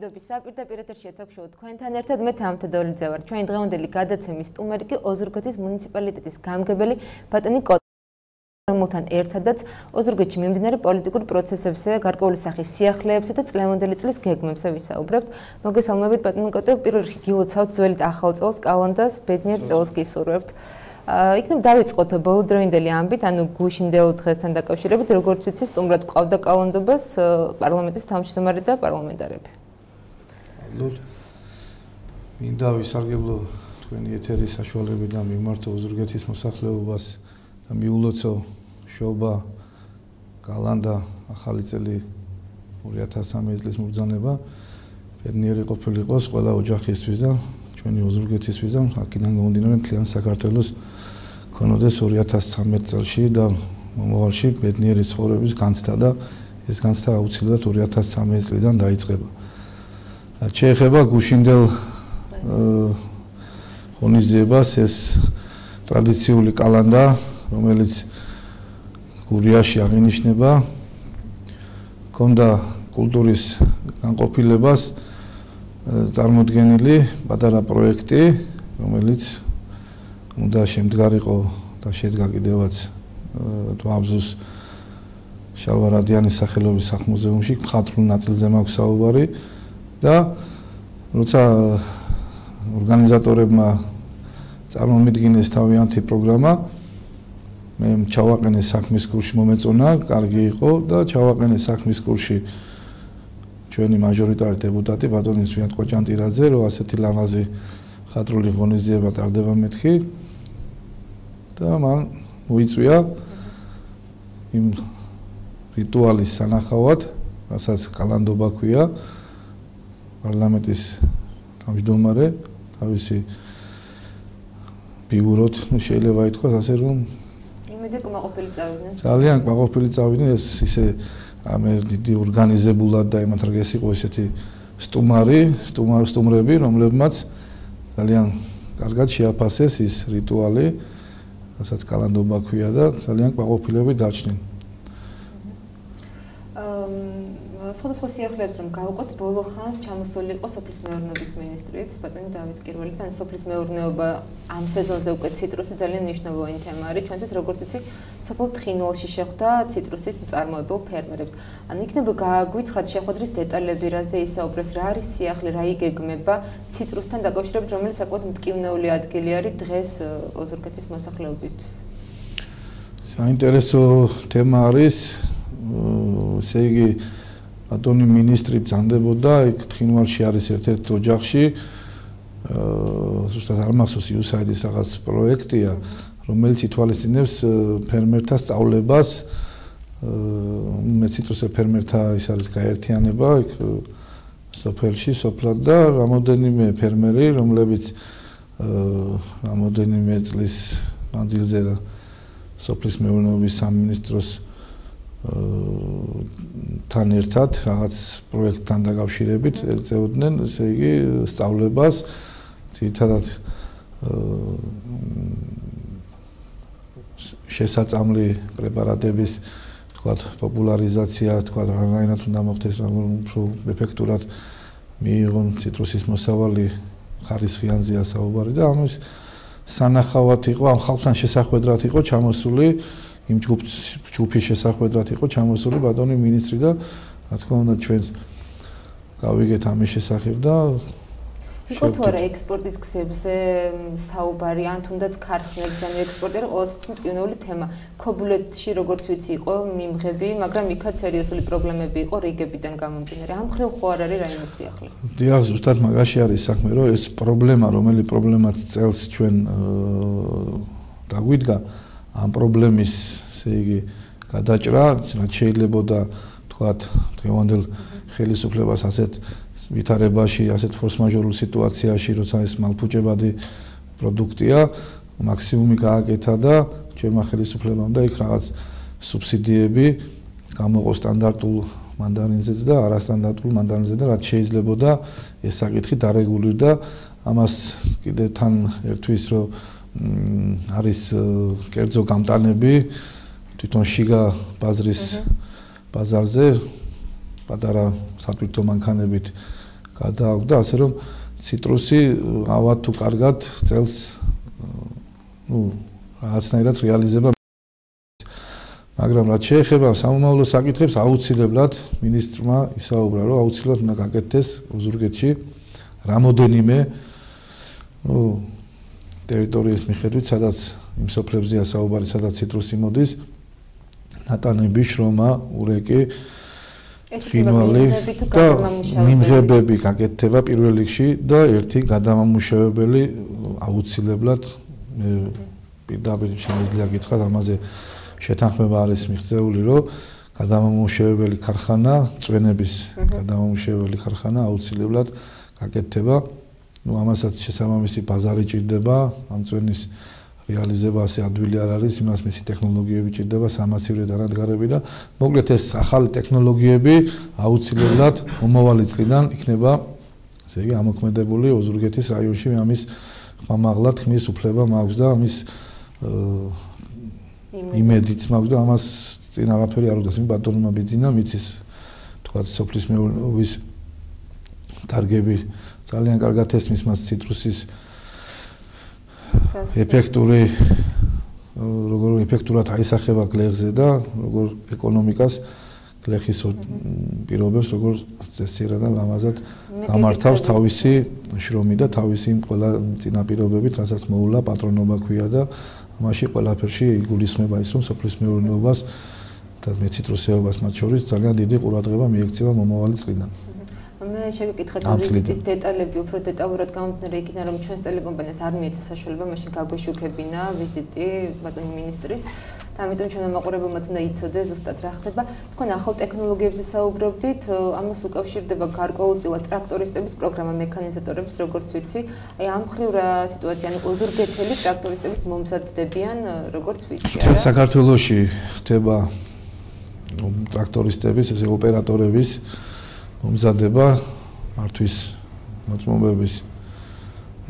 მადლობი საპირდაპირ ეთერშია თოქ-შოუ თქვენთან ერთად მე თამთედოლიძე ვარ. ჩვენი დღევანდელი გადაცემის სტუმარი კი ოზურგეთის მუნიციპალიტეტის გამგებელი ბატონი რომელთან ერთადაც ოზურგეთში მიმდინარე პოლიტიკურ პროცესებზე, გარკვეული სახის სიახლეებზე და წლევანდელი წლის გეგმებზე ვისაუბრებთ. მოგესალმებით ბატონო კოტე, პირველ რიგში გილოცავთ ძველი ახალ წელს, კალენდარს, ბედნიერ წელს გისურვებთ. იქნებ დავიწყოთ ბოლოდროინდელი ამბით, ანუ გუშინდელ დღესთან დაკავშირებით, როგორც ვიცი, სტუმრად ყავდა კალენდობას პარლამენტის თავმჯდომარე და პარლამენტარები. მინდა ვისარგებლო თქვენი ეთერის საშუალებიდან მიმართო ოზურგეთის მოსახლეობას და მიულოცო შობა კალენდა ახალი წელი 2013 წლის მობრძანება ბედნიერი ყოფილიყოს ყველა ოჯახისთვის და ჩვენი ოზურგეთისთვის და აქედან გამომდინარე მთლიან საქართველოს ქონოდეს 2013 წელში და მომავალში ბედნიერი ცხოვრების განცდა და ეს განცდა აუცილებლად 2013 წლიდან დაიწყება. რაც შეეხება გუშინდელ ღონისძიებას, ეს ტრადიციული კალენდა, რომელიც გურიაში აღინიშნება, ჰქონდა კულტურის განყოფილებას წარმოდგენილი პატარა პროექტი, რომელიც უნდა შემდგარიყო და შედგა კიდევაც თვალაბზოს შალვარადიანის სახელობის სახლ-მუზეუმში, მხატვრულ ნაწილზე მაქვს საუბარი და როცა ორგანიზატორებმა წარმომიდგინეს თავიანთი პროგრამა, მე ჩავაყენე საქმის კურსში მომეწონა, კარგი იყო და ჩავაყენე საქმის კურსში ჩვენი მაჟორიტარი დეპუტატი ბატონი სვიანტ კვაჭანტირაძე, რომ ასეთი ლამაზი მხატვრული ღონისძიება ტარდება მეთქი და მან მოიწვია იმ რიტუალის სანახავად, რასაც კალენდობა ქვია, პარლამენტის თავმჯდომარე თავისი ბიუროთ, შეიძლება ითქვას ასე რომ იმედი კმაყოფილი წავიდნენ. ძალიან კმაყოფილი წავიდნენ, ეს ისე ამერ დიდი ორგანიზებულად და იმათ რგეს იყო ესეთი სტუმრები, რომლებმაც ძალიან კარგად შეაფასეს ის რიტუალი, რასაც კალენდობა ქვია და ძალიან კმაყოფილები დარჩნენ. სხვადასხვა სიახლეებს რომ გავყოთ, ბოლო ხანს ჩამოსული იყო სოფლის მეურნეობის მინისტრიც, ბატონი დავით კირველიც, ან სოფლის მეურნეობა ამ სეზონზე უკვე ციტრუსი ძალიან მნიშვნელოვანი თემა არის. ჩვენთვის როგორც ვიცი, სოფელ თხინვალში შეხვდა ციტრუსის მწარმოებელ ფერმერებს. ანუ იქნება გაგვითხრათ შეხვედრის დეტალები, რაზე ისაუბრეს, რა არის სიახლე, რა იგეგმება ციტრუსთან დაკავშირებით, რომელიც საკმაოდ მტკივნეული ადგილი არის დღეს ოზურგეთის მოსახლეობისთვის. საინტერესო თემა არის, ესე იგი ბატონი მინისტრი ბრძანდებოდა, იქ თხინვალში არის ერთ-ერთ ოჯახში, ზუსტად არ მახსოვს USAID-ის რაღაც პროექტია, რომელიც ითვალისწინებს ფერმერთა სწავლებას, ციტრუსე ფერმერთა ის არის გაერთიანება, იქ სოფელში, სოფლად და რამოდენიმე ფერმერი, რომლებიც რამოდენიმე წლის მანძილზე სოფლის მეურნეობის სამინისტროს თან ერთად რაღაც პროექტთან დაკავშირებით ეწეოდნენ, ესე იგი, სწავლებას, ძირითადად შესაწამლი პრეპარატების, თქვათ, პოპულარიზაცია, თქვათ, რანაირად უნდა მოხდეს, რომ უფრო ეფექტურად მიიღონ ციტრუსის მოსავალი ხარისხიანზეა საუბარი და ამის სანახავად იყო, ამ ხალხთან შესახვედრად იყო ჩამოსული იმ ჯგუფის შესახვედრად იყო ჩამოსული ბატონი მინისტრი და რა თქმა უნდა ჩვენს გავიგეთ ამის შესახებ და იყო თუ არა ექსპორტის გზებზე საუბარი ან თუნდაც ქარხნებზე, ანუ ექსპორტი არის ყველაზე მტკივნეული თემა. ქობულეთში როგორც ვიცი იყო მიმღები, მაგრამ იქაც სერიოზული პრობლემები იყო რიგებიდან გამომდინარე. ამ მხრივ ხო არ არის რაიმე სიახლე? დიახ, ზუსტად მაგაში არის საქმე, რომ ეს პრობლემა, რომელი პრობლემაც წელს ჩვენ დაგვიდგა ამ პრობლემის, ესე იგი, გადაჭრა, რაც შეიძლებოდა, თქვათ, დღევანდელ ხელისუფლებას ასეთ ვითარებაში, ასეთ ფორს-მაჟორულ სიტუაციაში, როცა ეს მალფუჭებადი პროდუქტია, მაქსიმუმი გააკეთა და ჩვენმა ხელისუფლებამ და იქ რაღაც სუბსიდიები გამოყო სტანდარტულ მანდარინზეც და არასტანდარტულ მანდარინზეც და რაც შეიძლებოდა ეს საკითხი დარეგულირდა. ამას კიდე თან ერთვის, რომ არის კერძო გამტანები თვითონ შიგა ბაზრის ბაზარზე პატარა სატვირთო მანქანებით გადააგვდა, ასე რომ ციტრუსი ავად თუ კარგად წელს რაღაცნაირად რეალიზება. მაგრამ რაც შეეხება სამომავლო საკითხებს, აუცილებლად მინისტრმა ისაუბრა, რომ აუცილებლად უნდა გაკეთდეს ოზურგეთში რამოდენიმე ტერიტორიის მიხედვით, სადაც იმ სოფლებზეა საუბარი, სადაც ციტრუსი მოდის, ნატანები, შრომა, ურეკი, ხინვალი და მიმღებები გაკეთდება პირველ რიგში და ერთი გადამამუშავებელი აუცილებლად პირდაპირ შემიძლია გითხრათ ამაზე შეთანხმება არის მიღწეული, რომ გადამამუშავებელი ქარხანა, წვენების გადამამუშავებელი ქარხანა აუცილებლად გაკეთდება. ამასაც შესაბამისი ბაზარი ჭირდება, ამ წვენის რეალიზება ასე ადვილი არ არის, იმას მისი ტექნოლოგიები ჭირდება, სამაცივრო დანადგარები და მოკლედ ეს ახალი ტექნოლოგიები აუცილებლად მომავალი წლიდან იქნება, ესე იგი, ამოქმედებული ოზურგეთის რაიონში, ამის ხმამაღლა თქმის უფლება მაქვს და ამის იმედიც მაქვს და ამას წინ აღაფერი არ უდგას. ბატონმა ბიძინა მიცის თქვა სოფლის მეურნეობის დარგები ძალიან კარგად ესმის მას ციტრუსის ეფექტური როგორ ეფექტურად აისახება გლეხზე და როგორ ეკონომიკას გლეხის პირობებს როგორ წესიერად და ლამაზად გამართავს თავისი შრომი და თავისი ყველა წინაპირობებით, რასაც მოულა პატრონობა ქვია და მაშინ ყველაფერში იგულისხმება ის, რომ სოფლის მეურნეობას და მეციტრუსეობას მათ შორის ძალიან დიდი ყურადღება მიექცევა მომავალი წლიდან. მე შეგეკითხეთ ვიზიტის დეტალები უფრო დეტალურად გამომდინარე იქიდან, რომ ჩვენს ტელეკომპანიას არ მიეცა საშუალება მაშინ გაგვეშუქებინა ვიზიტი ბატონი მინისტრის და ამიტომ ჩვენმა მაყურებელმაც უნდა იცოდეს ზუსტად რა ხდება. თქვენ ახალ ტექნოლოგიებზე საუბრობდით, ამას უკავშირდება გარკვეულწილად ტრაქტორისტების პროგრამა, მექანიზატორების, როგორც ვიცი. აი ამ მხრივ რა სიტუაცია, ანუ ოზურგეთელი ტრაქტორისტების მომზადდებიან, როგორც ვიცი. მთელ საქართველოში ხდება ტრაქტორისტების, ესე ოპერატორების მომზადება მართვის მოწმობების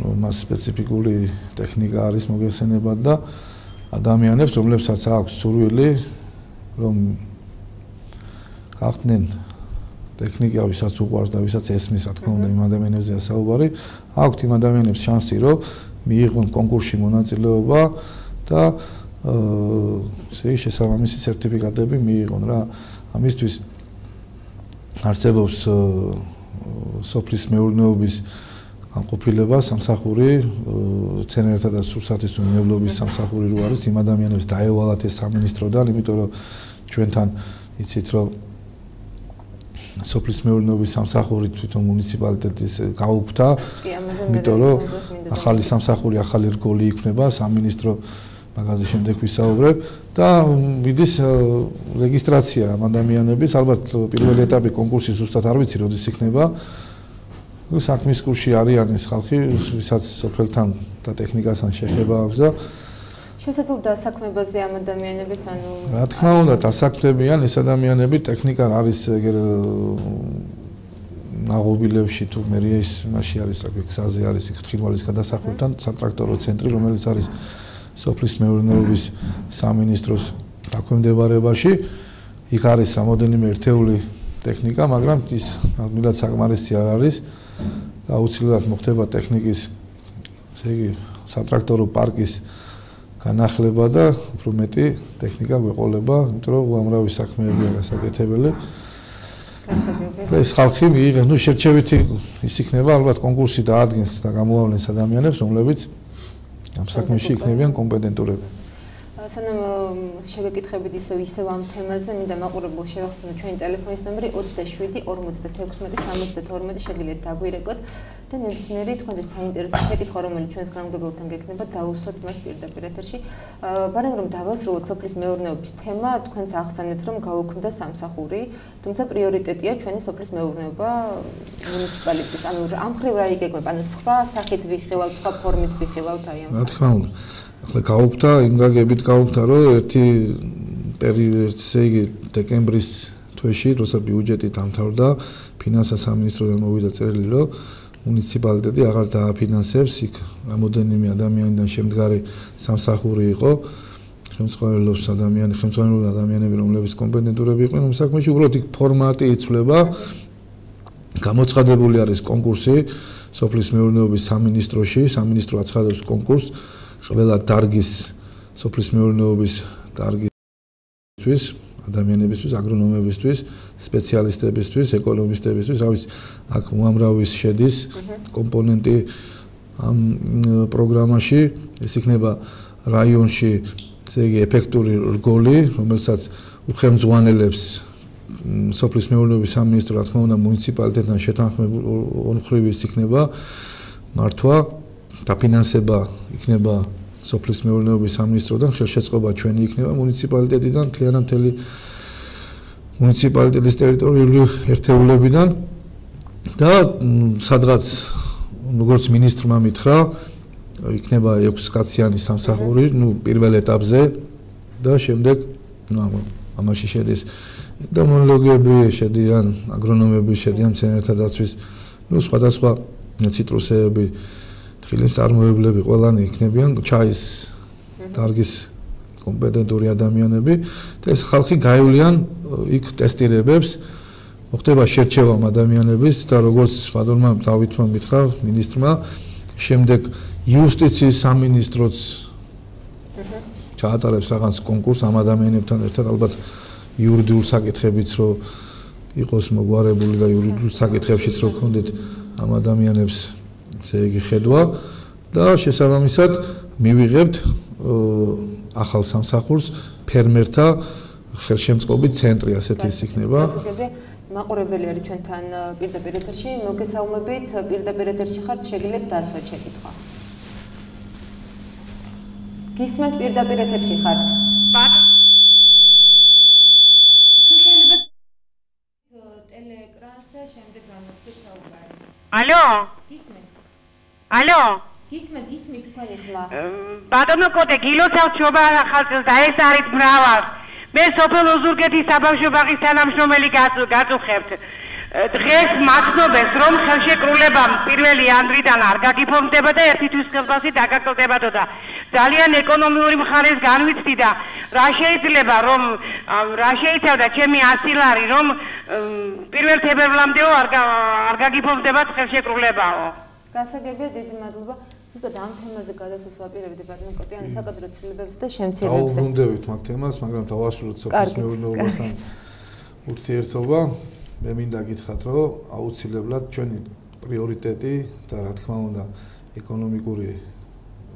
მას სპეციფიკური ტექნიკა არის მოგეხსენებათ და ადამიანებს, რომლებსაც აქვს სურვილი, რომ გახდნენ ტექნიკა, ვისაც უყვარს და ვისაც ესმის, რა თქმა უნდა, იმ ადამიანებზეა საუბარი, აქვთ იმ ადამიანებს შანსი, რომ მიიღონ კონკურსში მონაწილეობა და ესე იგი შესაბამისი სერტიფიკატები მიიღონ რა. ამისთვის არსებობს სოფლის მეურნეობის განყოფილება, სამსახური, ცენერთა და სურსათის უმრავლობის სამსახური რო არის, იმ ადამიანებს დაევალათ ეს სამინისტროდან, იმიტომ რომ ჩვენთან იცით, რომ სოფლის მეურნეობის სამსახური თვითონ მუნიციპალიტეტის გაუქმდა, იმიტომ რომ ახალი სამსახური, ახალი რგოლი იქნება, სამინისტრო მაგაზე შემდეგ ვისაუბრებ და მიდის რეგისტრაცია ამ ადამიანების, ალბათ პირველი ეტაპი კონკურსი ზუსტად არ ვიცი, როდის იქნება. საქმის კურსში არიან ეს ხალხი, ვისაც სოფელთან და ტექნიკასთან შეხება აქვს და შესაძლოა დასაქმებაზე ამ ადამიანების, ანუ რა თქმა უნდა, დასაქმდებიან ეს ადამიანები, ტექნიკა არის ეგერ ნაღობილებში თუ მერიის მასში არის, გზაზე არის იქ ხინვალის გადასახლებთან სატრაქტორო ცენტრი, რომელიც არის სოფლის მეურნეობის სამინისტროს დაქვემდებარებაში. იქ არის რამოდენიმე ერთეული ტექნიკა, მაგრამ ის ნამდვილად საკმარისი არ არის. აუცილებლად მოხდება ტექნიკის, ესე იგი, სატრაქტორო პარკის განახლება და უფრო მეტი ტექნიკა გვეყოლება, იმიტომ რომ უამრავი საქმეებია გასაკეთებელი. ეს ხალხი მიიღეს, ნუ შერჩევითი ის იქნება, ალბათ კონკურსი დაადგენს და გამოავლენს ადამიანებს, რომლებიც ამ საქმეში იქნებიან კომპეტენტურები. სანამ შეგეკითხებით ისევ ამ თემაზე, მინდა მაყურებელს შევახსენოთ ჩვენი ტელეფონის ნომერი 27 56 72 შეგიძლიათ დაგვირეკოთ და ნებისმიერი თქვენთვის საინტერესო შეკითხვა, რომელიც ჩვენს გამგებელთან გექნება, დაუსვათ მას პირდაპირ ეთერში. ბარემ რომ დავასრულოთ სოფლის მეურნეობის თემა, თქვენც ახსენეთ, რომ გაუქმდა სამსახური, თუმცა პრიორიტეტია ჩვენი სოფლის მეურნეობა მუნიციპალიტეტის. ანუ ამ მხრივ რა იგეგმება? ანუ სხვა სახით ვიხილავთ, სხვა ფორმით ვიხილავთ აი ამ. რა თქმა უნდა. ახლა გაუქმდა, იმ გაგებით გაუქმდა, რომ ერთი პერიოდში, ესე იგი, დეკემბრის თვეში, როცა ბიუჯეტი დამთავრდა, ფინანსთა სამინისტროდან მოვიდა წერილი, რომ მუნიციპალიტეტი აღარ დააფინანსებს, იქ რამოდენიმე ადამიანიდან შემდგარი სამსახური იყო, ხელმძღვანელობს ადამიანები, რომლებიც კომპეტენტურები იყვნენ ამ საქმეში, უბრალოდ იქ ფორმატი იცვლება გამოცხადებული არის კონკურსი სოფლის მეურნეობის სამინისტროში, სამინისტრო აცხადებს კონკურსს ყველა დარგის სოფლის მეურნეობის დარგისთვის, ადამიანებისთვის, აგრონომებისთვის, სპეციალისტებისთვის, ეკონომისტებისთვის, რავის, აქ უამრავი შედის კომპონენტი ამ პროგრამაში, ეს იქნება რაიონში, ესე იგი, ეფექტური რგოლი, რომელსაც უხელმძღვანელებს სოფლის მეურნეობის სამინისტრო, რა თქმა უნდა, მუნიციპალიტეტთან შეთანხმებული ორმხრივი იქნება მართვა, დაფინანსება იქნება სოფლის მეურნეობის სამინისტროდან, ხელშეწყობა ჩვენი იქნება მუნიციპალიტეტიდან, მთლიანად მთელი მუნიციპალიტეტის ტერიტორიული ერთეულებიდან და სადღაც როგორც ministrმა მითხრა, იქნება 6 კაციანი სამსახური, პირველ ეტაპზე და შემდეგ ამაში შედის ენტომოლოგები, შედიან აგრონომები, შედიან მცენარეთა დაცვის, სხვადასხვა ციტრუსეები, თხილის წარმოებლები, ყველანი იქნებიან ჩაის დარგის კომპეტენტური ადამიანები და ეს ხალხი გაივლიან იქ ტესტირებებს, მოხდება შერჩევა ადამიანების და როგორც ბატონმა დავითმა მითხრა ministrმა, შემდეგ იუსტიციის სამინისტროც ჩაატარებს რაღაც კონკურსს ამ ადამიანებთან ერთად, ალბათ იურიდიულ საკითხებიც რო იყოს მოგვარებული და იურიდიულ საკითხებშიც რო გქონდეთ ამ ადამიანებს ესე იგი ხედვა და შესაბამისად მივიღებთ ახალ სამსახურს ფერმერთა ხელშემწყობი ცენტრი ასეთი ის იქნება. მაყურებელი არის ჩვენთან პირდაპირ ეთერში, მოგესალმებით, პირდაპირ ეთერში ხართ, შეგიძლიათ დასვათ შეკითხვა. გისმენთ პირდაპირ ეთერში ხართ. თუ შეიძლება ტელეეკრანს და შემდეგ გამოვხდეთ საუბარი. ალო? გისმენთ? ალო? გისმენთ, ისმის თქვენი ხმა. ბატონო კოტე, გილოცავთ შობა ხალხს და ეს არის მრავალ. მე სოფელ ოზურგეთის საბავშვო ბაღის თანამშრომელი გაწუხებთ. დღეს მაცნობებს, რომ ხელშეკრულებამ 1 იანვრიდან არ გაგიფორმდება და ერთთვის ხელფასი დაგაკლდებადო და ძალიან ეკონომიური მხარეს განვიცდი და რა შეიძლება რომ რა შეიცავდა ჩემი 100 ლარი რომ 1 თებერვლამდეო არ გაგიფორმდებათ ხელშეკრულებაო. გასაგებია, დიდი მადლობა. ზუსტად ამ თემაზე გადასვლას ვაპირებდი ბატონო კოტიანი საკადრო ცვლილებებს და შემცირებებს. დავუბრუნდებით მაგ თემას, მაგრამ დავასრულოთ სოფლის მეურნეობასთან ურთიერთობა. მე მინდა გითხრათ, რომ აუცილებლად ჩვენი პრიორიტეტი და რა თქმა უნდა ეკონომიკური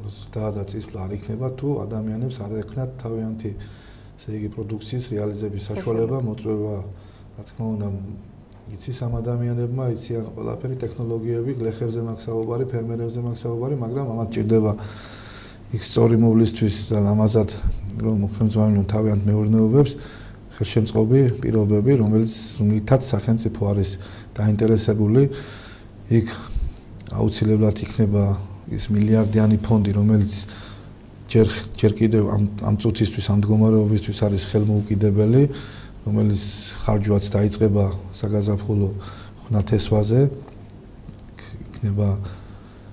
დაწესვლა არ იქნება თუ ადამიანებს არ ექნათ თავიანთი ესე იგი პროდუქციის რეალიზების საშუალება, მოწვევა, რა თქმა უნდა იცის ამ ადამიანებმა, იციან ყველაფერი ტექნოლოგიები, გლეხებზე მაქვს საუბარი, ფერმერებზე მაქვს საუბარი, მაგრამ ამათ ჭირდება იქ სწორი მოვლისთვის და ლამაზად რომ ხელმძღვანელონ თავიანთ მეურნეობებს ხელშემწყობი პირობები, რომელთაც სახელმწიფო არის დაინტერესებული, იქ აუცილებლად იქნება ის მილიარდიანი ფონდი, რომელიც ჯერ კიდევ ამ წუთისთვის, ამ მდგომარეობისთვის არის ხელმოუკიდებელი, რომელიც ხარჯვაც დაიწყება საგაზაფხულო ხნათესვაზე, იქნება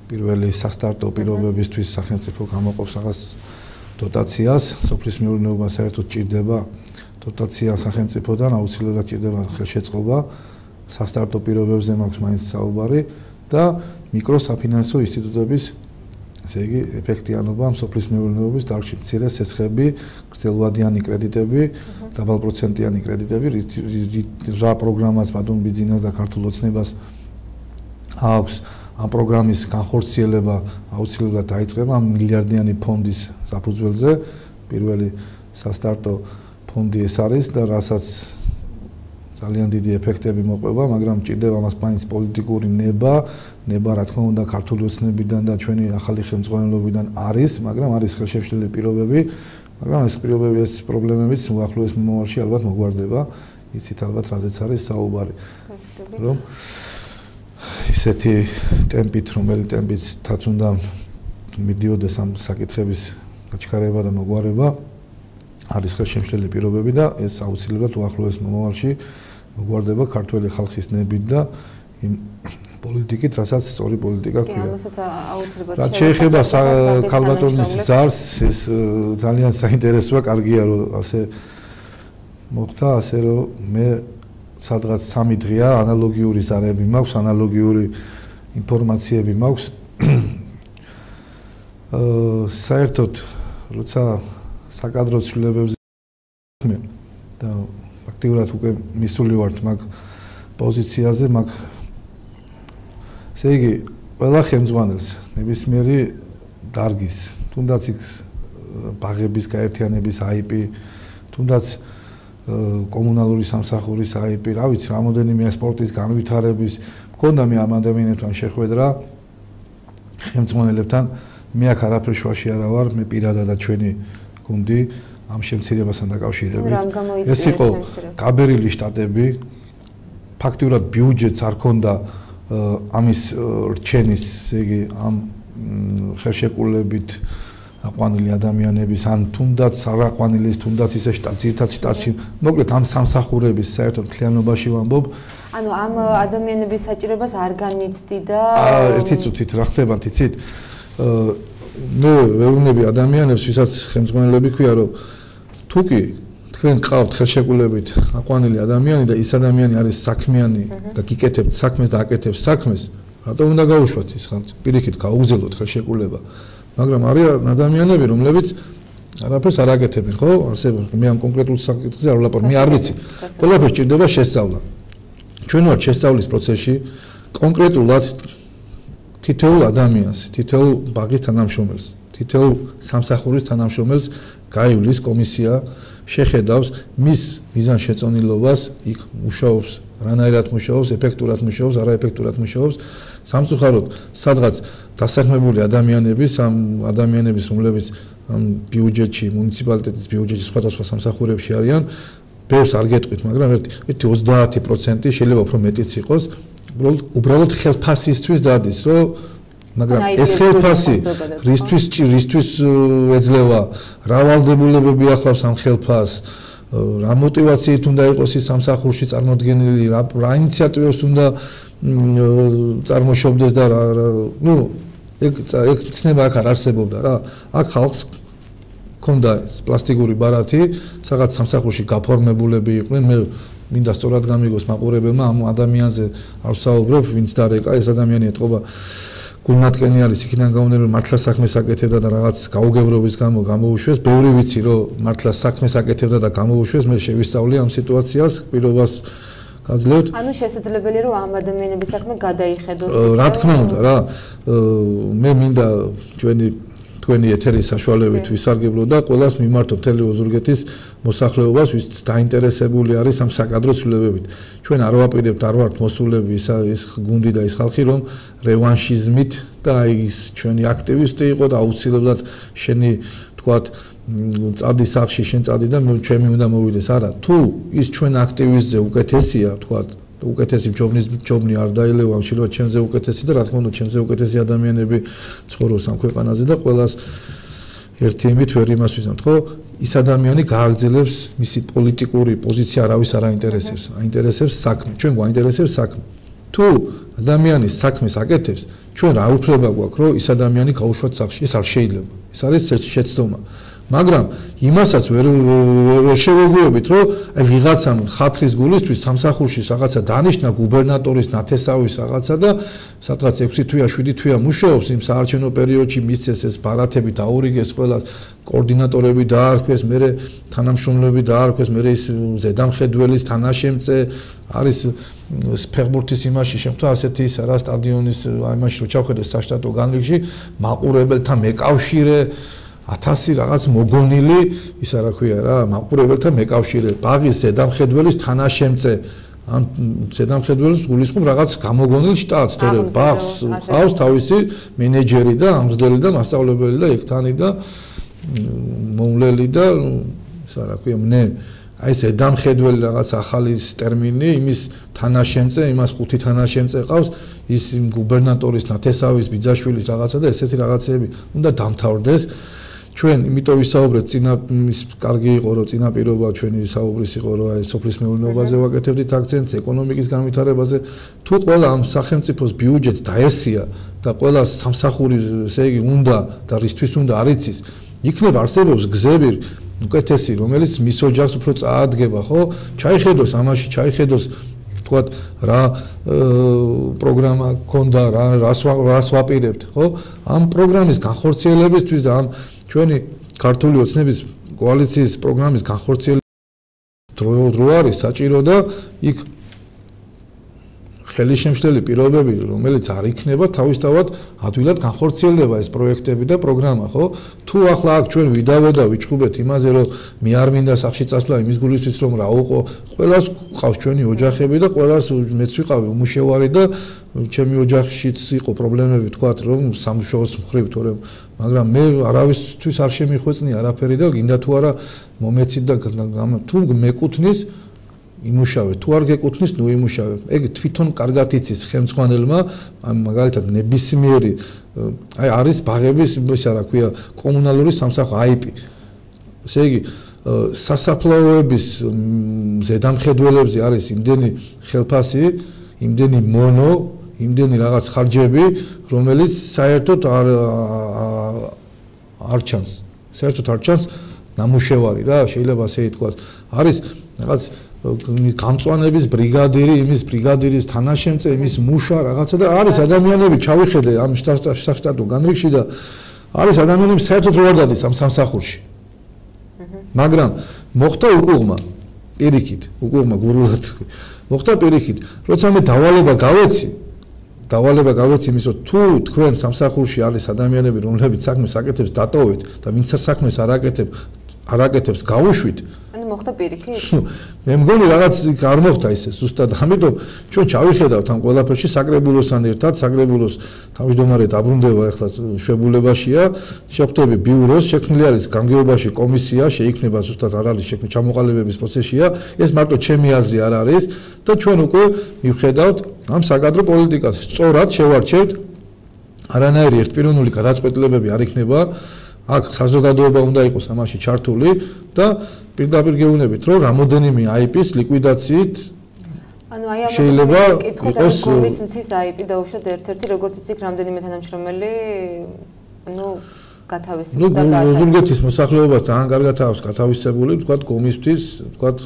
პირველი სასტარტო პირობებისთვის სახელმწიფო გამოყოფს რაღაც დოტაციას, სოფლის მეურნეობა საერთოდ ჭირდება დოტაცია სახელმწიფოდან, აუცილებლად ჭირდება ხელშეწყობა, სასტარტო პირობებზე მაქვს მაინც საუბარი და მიკროსაფინანსო ინსტიტუტების ესე იგი ეფექტიანობა სოფლის მეურნეობის დარგში, მცირე სესხები, გრძელვადიანი კრედიტები, დაბალპროცენტიანი კრედიტები, რა პროგრამას ბატონ ბიძინას და ქართულ ოცნებას აქვს ამ პროგრამის განხორციელება აუცილებლად დაიწყება მილიარდიანი ფონდის საფუძველზე, პირველი სასტარტო ფონდი ეს არის და რასაც ძალიან დიდი ეფექტები მოყვება, მაგრამ ჭირდება მას მაინც პოლიტიკური ნება, რა თქმა უნდა ქართული ოცნებიდან და ჩვენი ახალი ხელმძღვანელობიდან არის, მაგრამ არის ხელშემშლელი პირობები, მაგრამ ეს პირობები, ეს პრობლემებიც უახლოეს მომავალში ალბათ მოგვარდება, იცით ალბათ რაზეც არის საუბარი. რომ ისეთი ტემპით, რომელი ტემპითაც უნდა მიდიოდეს ამ საკითხების გაჩქარება და მოგვარება, არის ხელშემშლელი პირობები და ეს აუცილებლად უახლოეს მომავალში მოგვარდება ქართველი ხალხის ნებით და იმ პოლიტიკით, რასაც სწორი პოლიტიკა ქვია. რაც შეეხება ქალბატონის ზარს, ეს ძალიან საინტერესოა, კარგია რომ ასე მოხდა, ასე რომ მე სადღაც 3 დღეა ანალოგიური ზარები მაქვს, ანალოგიური ინფორმაციები მაქვს. საერთოდ როცა საკადრო ცვლილებებზე და აქტიურად უკვე მისული ვართ მაგ პოზიციაზე, მაგ ესე იგი ყველა ხელმძღვანელს ნებისმიერი დარგის, თუნდაც იქ ბაღების გაერთიანების IP, თუნდაც კომუნალური სამსახურის IP, რა ვიცი, რამოდენიმე სპორტის განვითარების მქონდა მე ამ ადამიანებთან შეხვედრა ხელმძღვანელებთან, მე აქ არაფერ შუაში არა ვარ, მე პირადად და ჩვენი გუნდი ამ შემცირებასთან დაკავშირებით. ეს იყო გაბერილი შტატები, ფაქტიურად ბიუჯეტს არ ქონდა ამის რჩენის, ესე იგი ამ ხელშეკრულებით აყვანილი ადამიანების ან თუნდაც არაყვანილის, თუნდაც ისე ძირითად შტატში, მოკლედ ამ სამსახურების საერთოდ მთლიანობაში ვამბობ. ანუ ამ ადამიანების საჭიროებას არ განიცდი და ერთი წუთით რა ხდება, იცით? მე ვეუბნები ადამიანებს, ვისაც ხელმძღვანელები ქვია, რომ თუკი თქვენ ყავთ ხელშეკრულებით აყვანილი ადამიანი და ის ადამიანი არის საქმიანი და გიკეთებთ საქმეს და აკეთებს საქმეს, რატომ უნდა გაუშვათ ის ხალხი? პირიქით გაუგზელოთ ხელშეკრულება. მაგრამ არიან ადამიანები, რომლებიც არაფერს არ აკეთებენ, ხო? არსებობს. მე ამ კონკრეტულ საკითხზე არ ვლაპარაკობ, მე არ ვიცი. ყველაფერს ჭირდება შესწავლა. ჩვენ ვართ შესწავლის პროცესში კონკრეტულად თითოეულ ადამიანს, თითოეულ ბაღის თანამშრომელს, თითოეულ სამსახურის თანამშრომელს გაივლის კომისია, შეხედავს მის მიზანშეწონილობას, იქ მუშაობს, რანაირად მუშაობს, ეფექტურად მუშაობს, არაეფექტურად მუშაობს. სამწუხაროდ, სადღაც დასაქმებული ადამიანების, ამ ადამიანების, რომლებიც ბიუჯეტში, მუნიციპალიტეტის ბიუჯეტში სხვადასხვა სამსახურებში არიან, ბევრს არ გეტყვით, მაგრამ ერთი 30% შეიძლება უფრო მეტიც იყოს, უბრალოდ ხელფასისთვის დადის, რომ მაგრამ ეს ხელფასი რისთვის ეძლევა, რა ვალდებულებები ახლავს ამ ხელფასს, რა мотивაციით უნდა იყოს ის სამსახურში წარმოდგენილი, რა ინიციატივებს უნდა წარმოშობდეს და ნუ ეგ ცნება აქ არ არსებობდა რა. აქ ხალხს ქონდა პლასტიკური ბარათი, სადაც სამსახურში გაფორმებულები იყვნენ, მე მინდა სწორად გამიგოს მაყურებელმა ამ ადამიანზე არ ვსაუბრობ, ვინც დარეკა, ეს ადამიანი ეთყობა გულმატკენი არის, იქიდან გამომდინარე მართლა საქმეს აკეთებდა და რაღაც გაუგებრობის გამო გამოუშვეს. ბევრი ვიცი რომ მართლა საქმეს აკეთებდა და გამოუშვეს, მე შევისწავლე ამ სიტუაციას, პირობას გაძლევთ. ანუ შესაძლებელია რომ ამ ადამიანების საქმე გადაიხედოს. რა თქმა უნდა რა, მე მინდა თქვენი ეთერის საშუალებით ვისარგებლო და ყველას მიმართო მთელი ოზურგეთის მოსახლეობას, ვის დაინტერესებული არის ამ საკადრო ცვლილებებით. ჩვენ არ ვაპირებთ, არ ვართ მოსულები ის გუნდი და ის ხალხი, რომ რევანშიზმით და ის ჩვენი აქტივისტი იყო და აუცილებლად შენი თქვათ წადი სახში, შენ წადი და ჩემი უნდა მოვიდეს. არა, თუ ის ჩვენ აქტივისტზე უკეთესია, თქვათ უკეთესი ჯობნი არ დაილევა, შეიძლება ჩემზე უკეთესი და რა თქმა უნდა ჩემზე უკეთესი ადამიანები ცხოვრობს ამ ქვეყანაზე და ყველას ერთი იმით ვერ იმას ვიზამთ, ხო? ის ადამიანი გააგრძელებს მისი პოლიტიკური პოზიცია არავის არ აინტერესებს, აინტერესებს საქმე. ჩვენ გვაინტერესებს საქმე. თუ ადამიანი საქმეს აკეთებს, ჩვენ რა უფლება გვაქვს, რომ ის ადამიანი გაუშვათ სახლში? ეს არ შეიძლება. ეს არის შეცდომა. მაგრამ იმასაც ვერ შევეგუებით, რომ აი ვიღაცამ ხათრის გულისთვის სამსახურში რაღაცა დანიშნა გუბერნატორის ნათესავის რაღაცა და სადღაც 6 თვეა, 7 თვეა მუშაობს იმ საარჩევნო პერიოდში მისცეს ეს ბარათები დაურიგეს ყველა კოორდინატორები დაარქვეს, მერე თანამშრომლები დაარქვეს, მერე ის ზედამხედველის თანაშემწე არის ფეხბურთის იმაში შემთხვევა ასეთი ის რა სტადიონის აი მაშინ რო ჩავხედე საშტატო განრიგში მაყურებელთა მეკავშირე 1000 რაღაც მოგონილი ისა რა ქვია რა მაყურებელთა მეკავშირე ბაღის ზედამხედველის თანაშემწე ან ზედამხედველის გულისხმობ რაღაც გამოგონილ შტატს თორე ბაღს ყავს თავისი მენეჯერი და ამზდელი და მასწავლებელი და ექთანი და მომლელი და ისა რა ქვია მე აი ზედამხედველი რაღაც ახალი ტერმინი იმის თანაშემწე იმას 5 თანაშემწე ყავს ის გუბერნატორის ნათესავის ბიძაშვილის რაღაცა და ესეთი რაღაცები უნდა დამთავრდეს ჩვენ იმიტომ ვისაუბრეთ წინა ის კარგი იყო რომ წინაპირობა ჩვენი საუბრის იყო რომ აი სოფლის მეურნეობაზე ვაკეთებდით აქცენტს ეკონომიკის განვითარებაზე თუ ყველა ამ სახელმწიფოს ბიუჯეტს დაესია და ყველა სამსახური ესე იგი უნდა და რისთვის უნდა არ იცის იქნება არსებობს გზები უკეთესი, რომელიც მის ოჯახს უფრო წაადგება, ხო? ჩაიხედოს ამაში, ჩაიხედოს თქვათ რა პროგრამა გქონდა, რას ვაპირებთ, ხო? ამ პროგრამის განხორციელებისთვის და ამ ჩვენი ქართული ოცნების კოალიციის პროგრამის განხორციელების დრო არის საჭირო და იქ ხელისშემშლელი პირობები, რომელიც არ იქნება, თავისთავად ადვილად განხორციელდება ეს პროექტები და პროგრამა, ხო? თუ ახლა აქ ჩვენ ვიდავე და ვიჩხუბეთ იმაზე, რომ მე არ მინდა სახში წასვლა იმის გულისთვის, რომ რა უყო, ყველას ყავს ჩვენი ოჯახები და ყველას მეც ვიყავი უმუშევარი და ჩემი ოჯახშიც იყო პრობლემები, თქვათ, რომ სამუშაოს მხრივ, თორემ, მაგრამ მე არავისთვის არ შემიხვეწნი არაფერი და გინდა თუ არა მომეცით და თუ მეკუთვნის იმუშავე, თუ არ გეკუთვნის, ნუ იმუშავე. ეგ თვითონ კარგად იცის ხელმძღვანელმა, მაგალითად ნებისმიერი არის ბაღების, ისა რა ქვია, კომუნალური სამსახური IP. ესე იგი, სასაფლაოების ზედამხედველებზე არის იმდენი ხელფასი, იმდენი მონო, იმდენი რაღაც ხარჯები, რომელიც საერთოდ არ ჩანს. საერთოდ არ ჩანს ნამუშევარი რა, შეიძლება ასე ითქვას. არის რაღაც გამწვანების ბრიგადირი, იმის ბრიგადირის თანაშემწე, იმის მუშა რაღაცა და არის ადამიანები, ჩავიხედე ამ შტატო განრიგში და არის ადამიანები საერთოდ რო არ დადის ამ სამსახურში. მაგრამ მოხდა უკუღმა პირიქით, უკუღმა გურულად მოხდა პირიქით, როცა მე დავალება გავეცი იმის, რომ თუ თქვენ სამსახურში არის ადამიანები, რომლებიც საქმეს აკეთებს, დატოვეთ და ვინც საქმეს არ აკეთებს, გავუშვით. ანუ მოხდა პირიქით? მე მგონი რაღაც არ მოხდა ისე ზუსტად, ამიტომ ჩვენ ჩავიხედავთ ამ ყველაფერში საკრებულოსთან ერთად, საკრებულოს თავმჯდომარე დაბრუნდება ახლა შვებულებაშია, შეხვდები ბიუროს, შექმნილი არის გამგეობაში კომისია, შეიქმნება ზუსტად არ არის შექმნილი ჩამოყალიბების პროცესია, ეს მარტო ჩემი აზრი არ არის და ჩვენ უკვე მივხედავთ ამ საკადრო პოლიტიკას. სწორად შევარჩევთ, არანაირი ერთპიროვნული გადაწყვეტილებები არ იქნება. აქ საზოგადოება უნდა იყოს ამაში ჩართული და პირდაპირ გეუბნებით, რომ რამოდენიმე IP-ის ლიკვიდაციით ანუ აი ამას შეიძლება იყოს კომის მთის IP დაუშვათ ერთ-ერთი, როგორც იცით, რამდენიმე თანამშრომელი ანუ გათავისუფლდა და ოზურგეთის მოსახლეობას ძალიან კარგად აქვს გათავისებული, თქვათ კომისთვის, თქვათ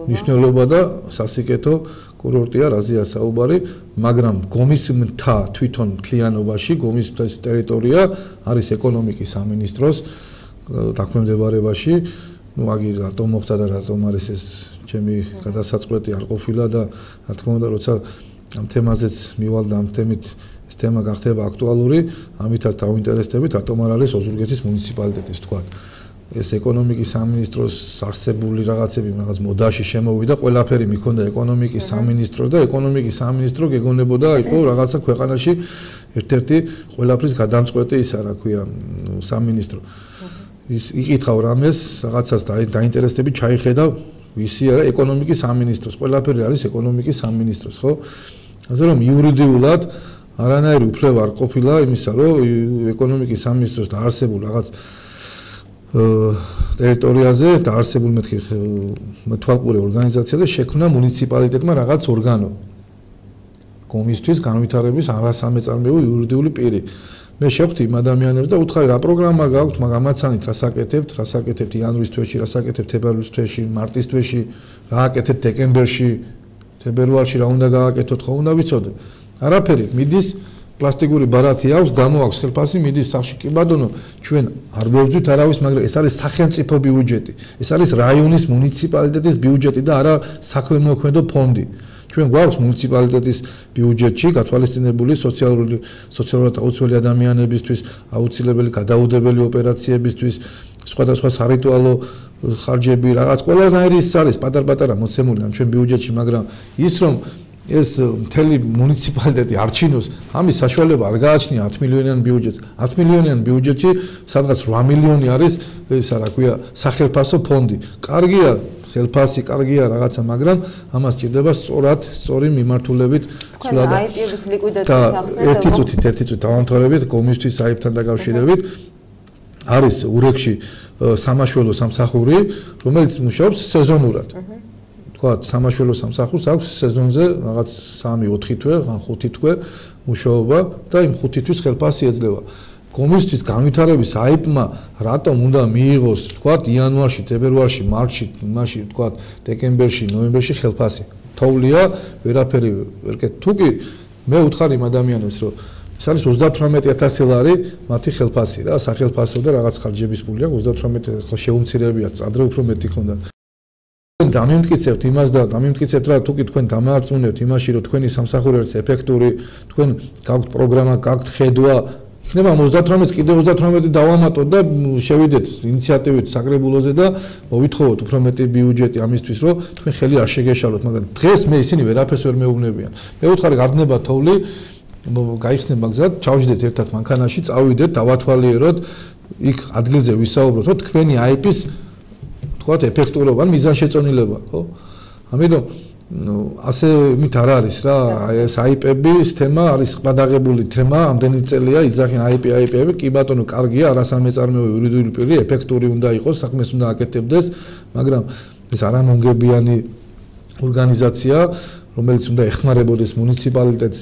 მნიშვნელობა და სასიკეთო კურორტია, რაზეა საუბარი, მაგრამ გომის მთა თვითონ მთლიანობაში, გომის მთის ტერიტორია არის ეკონომიკის სამინისტროს დაქვემდებარებაში. ნუ აგი რატომ მოხდა და რატომ არის ეს ჩემი გადასაწყვეტი არ ყოფილა და რა თქმა უნდა, როცა ამ თემაზეც მივალდა ამ თემით ეს თემა გახდება აქტუალური, ამითაც დავინტერესდებით, რატომ არ არის ოზურგეთის მუნიციპალიტეტის თქვა. ეს ეკონომიკის სამინისტროს არსებული რაღაცები რაღაც მოდაში შემოვიდა, ყველაფერი მიქონდა ეკონომიკის სამინისტროს და ეკონომიკის სამინისტრო გეგონებოდა იყო რაღაცა ქვეყანაში ერთ-ერთი ყველაფრის გადამწყვეტი ისა რა ქვია, სამინისტრო. ის იკითხავ რამეს, რაღაცას დაინტერესდები, ჩაიხედავ ვისი არა ეკონომიკის სამინისტროს, ყველაფერი არის ეკონომიკის სამინისტროს, ხო? ასე რომ იურიდიულად არანაირი უფლება არ ყოფილა იმისა, რომ ეკონომიკის სამინისტროს დაარსებულ რაღაც ტერიტორიაზე დაარსებულ მეთქი თვალყური ორგანიზაციაზე შექმნა მუნიციპალიტეტმა რაღაც ორგანო. კომისთვის განვითარების არასამეწარმეო იურიდიული პირი. მე შევხვდი იმ ადამიანებს და უთხარი რა პროგრამა გაქვთ, მაგრამ ამაცანით რას აკეთებთ იანვრის თვეში, რას აკეთებთ თებერვლის თვეში, მარტის თვეში, რა აკეთებთ დეკემბერში, თებერვალში რა უნდა გააკეთოთ, ხო უნდა ვიცოდე. არაფერი, მიდის პლასტიკური ბარათი აქვს, გამოაქვს ხელფასი, მიდის სახში. კი ბატონო, ჩვენ არ გვევძვით არავის, მაგრამ ეს არის სახელმწიფო ბიუჯეტი. ეს არის რაიონის მუნიციპალიტეტის ბიუჯეტი და არა საქმემოქმედო ფონდი. ჩვენ გვაქვს მუნიციპალიტეტის ბიუჯეტში გათვალისწინებული სოციალურად აუცილებელი ადამიანებისთვის, აუცილებელი გადაუდებელი ოპერაციებისთვის, სხვადასხვა სარიტუალო ხარჯები, რაღაც ყველანაირი ის არის პატარ-პატარა მოცემული ამ ჩვენ ბიუჯეტში, მაგრამ ის რომ ეს მთელი მუნიციპალიტეტი არჩინოს, ამის საშუალება არ გააჩნია 10 მილიონიან ბიუჯეტს. 10 მილიონიან ბიუჯეტში სადღაც 8 მილიონი არის ისა რა ქვია სახელმწიფო ფონდი. კარგია ხელფასი, კარგია რაღაცა, მაგრამ ამას სჭირდება სწორი მიმართულებით სულად IP-ების ლიკვიდაციას ახსნით და ერთი წუთი დავამთავრებით კომისთვის IP-თან დაკავშირებით. არის ურეკში სამაშველო სამსახური, რომელიც მუშაობს სეზონურად. თქვათ, სამაშველო სამსახურს აქვს სეზონზე რაღაც 3-4 თვე, ან 5 თვე მუშაობა და იმ 5 თვის ხელფასი ეძლევა. კომისიის განვითარების აიპმა რატომ უნდა მიიღოს, თქვათ, იანვარში, ფებრუარში, მარტში, იმაში, თქვათ, დეკემბერში, ნოემბერში ხელფასი. თოვლია, ვერაფერი ვერ კეთდა. თუ კი მე უთხარ იმ ადამიანებს, რომ ეს არის 38000 ლარი მათი ხელფასი რა, სახელფასო და რაღაც ხარჯების პული აქვს 38000 ხო შეუმცირებია, წადრე უფრო მეტი ქონდა. დამიმტკიცებთ იმას და დამიმტკიცებთ რა თუ კი თქვენ დამაარწმუნებთ იმაში რომ თქვენი სამსახურების ეფექტური თქვენ გაქვთ პროგრამა, გაქვთ ხედვა, იქნება 38-ს კიდე 38 დავამატოთ და შევიდეთ ინიციატივით საკრებულოზე და მოვითხოვოთ უფრო მეტი ბიუჯეტი ამისთვის რომ თქვენ ხელი არ შეგეშალოთ, მაგრამ დღეს მე ისინი ვერაფერს ვერ მეუბნებიან. მე ვუთხარი გაგდება თოვლი, გაიხსნება გზად, ჩავჯდეთ ერთად მანქანაში, წავიდეთ, დავათვალიეროთ, იქ ადგილზე ვისაუბროთ, რომ თქვენი IP-ის თქვათ ეფექტურობა, მიზანშეწონილება, ხო? ამიტომ ასე მით არ არის რა, ეს IP-ების თემა არის ყადაღებული თემა, ამდენი წელია იძახენ IP-ები, კი ბატონო, კარგია, არასამეწარმეო იურიდიული პირი, ეფექტური უნდა იყოს, საქმეს უნდა აკეთებდეს, მაგრამ ეს არამონგებიანი ორგანიზაცია, რომელიც უნდა ეხმარებოდეს მუნიციპალიტეტს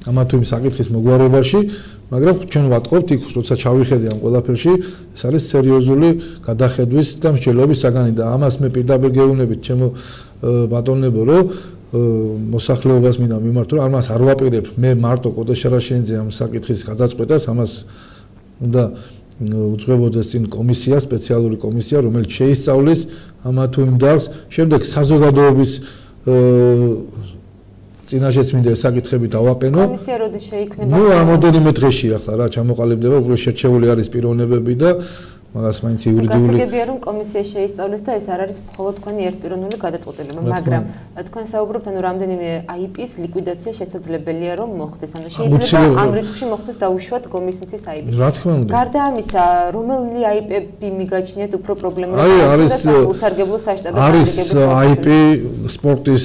ამა თუ იმ საკითხის მოგვარებაში, მაგრამ ჩვენ ვატყობთ იქ, როცა ჩავიხედე ამ ყველაფერში, ეს არის სერიოზული გადახედვის და მსჯელობის საგანი და ამას მე პირდაპირ გეუბნებით ჩემო ბატონებო, რომ მოსახლეობას მინდა მიმართო, რომ ამას არ ვაპირებ მე მარტო კოდეშარაშენიძე ამ საკითხის გადაწყვეტას, ამას უნდა უძღვებოდეს წინ კომისია, სპეციალური კომისია, რომელიც შეისწავლის ამა თუ იმ დარგს, შემდეგ საზოგადოების წინაშეც მინდა ეს საკითხები დავაყენო. კომისია როდის შეიქმნება? ნუ რამოდენიმე დღეში ახლა რა ჩამოყალიბდება, უფრო შერჩეული არის პიროვნებები და მაგას მაინც იურიდიული. გასაგებია რომ კომისია შეისწავლის და ეს არ არის მხოლოდ თქვენი ერთპიროვნული გადაწყვეტილება, მაგრამ თქვენ საუბრობთ, ანუ რამდენიმე IP-ის ლიკვიდაცია შესაძლებელია რომ მოხდეს, ანუ შეიძლება ამ რიცხვში მოხდეს დაუშვათ კომისიის IP. რა თქმა უნდა. გარდა ამისა, რომელი IP-ები მიგაჩნიათ უფრო პრობლემური და უსარგებლო საშტაბო არის IP სპორტის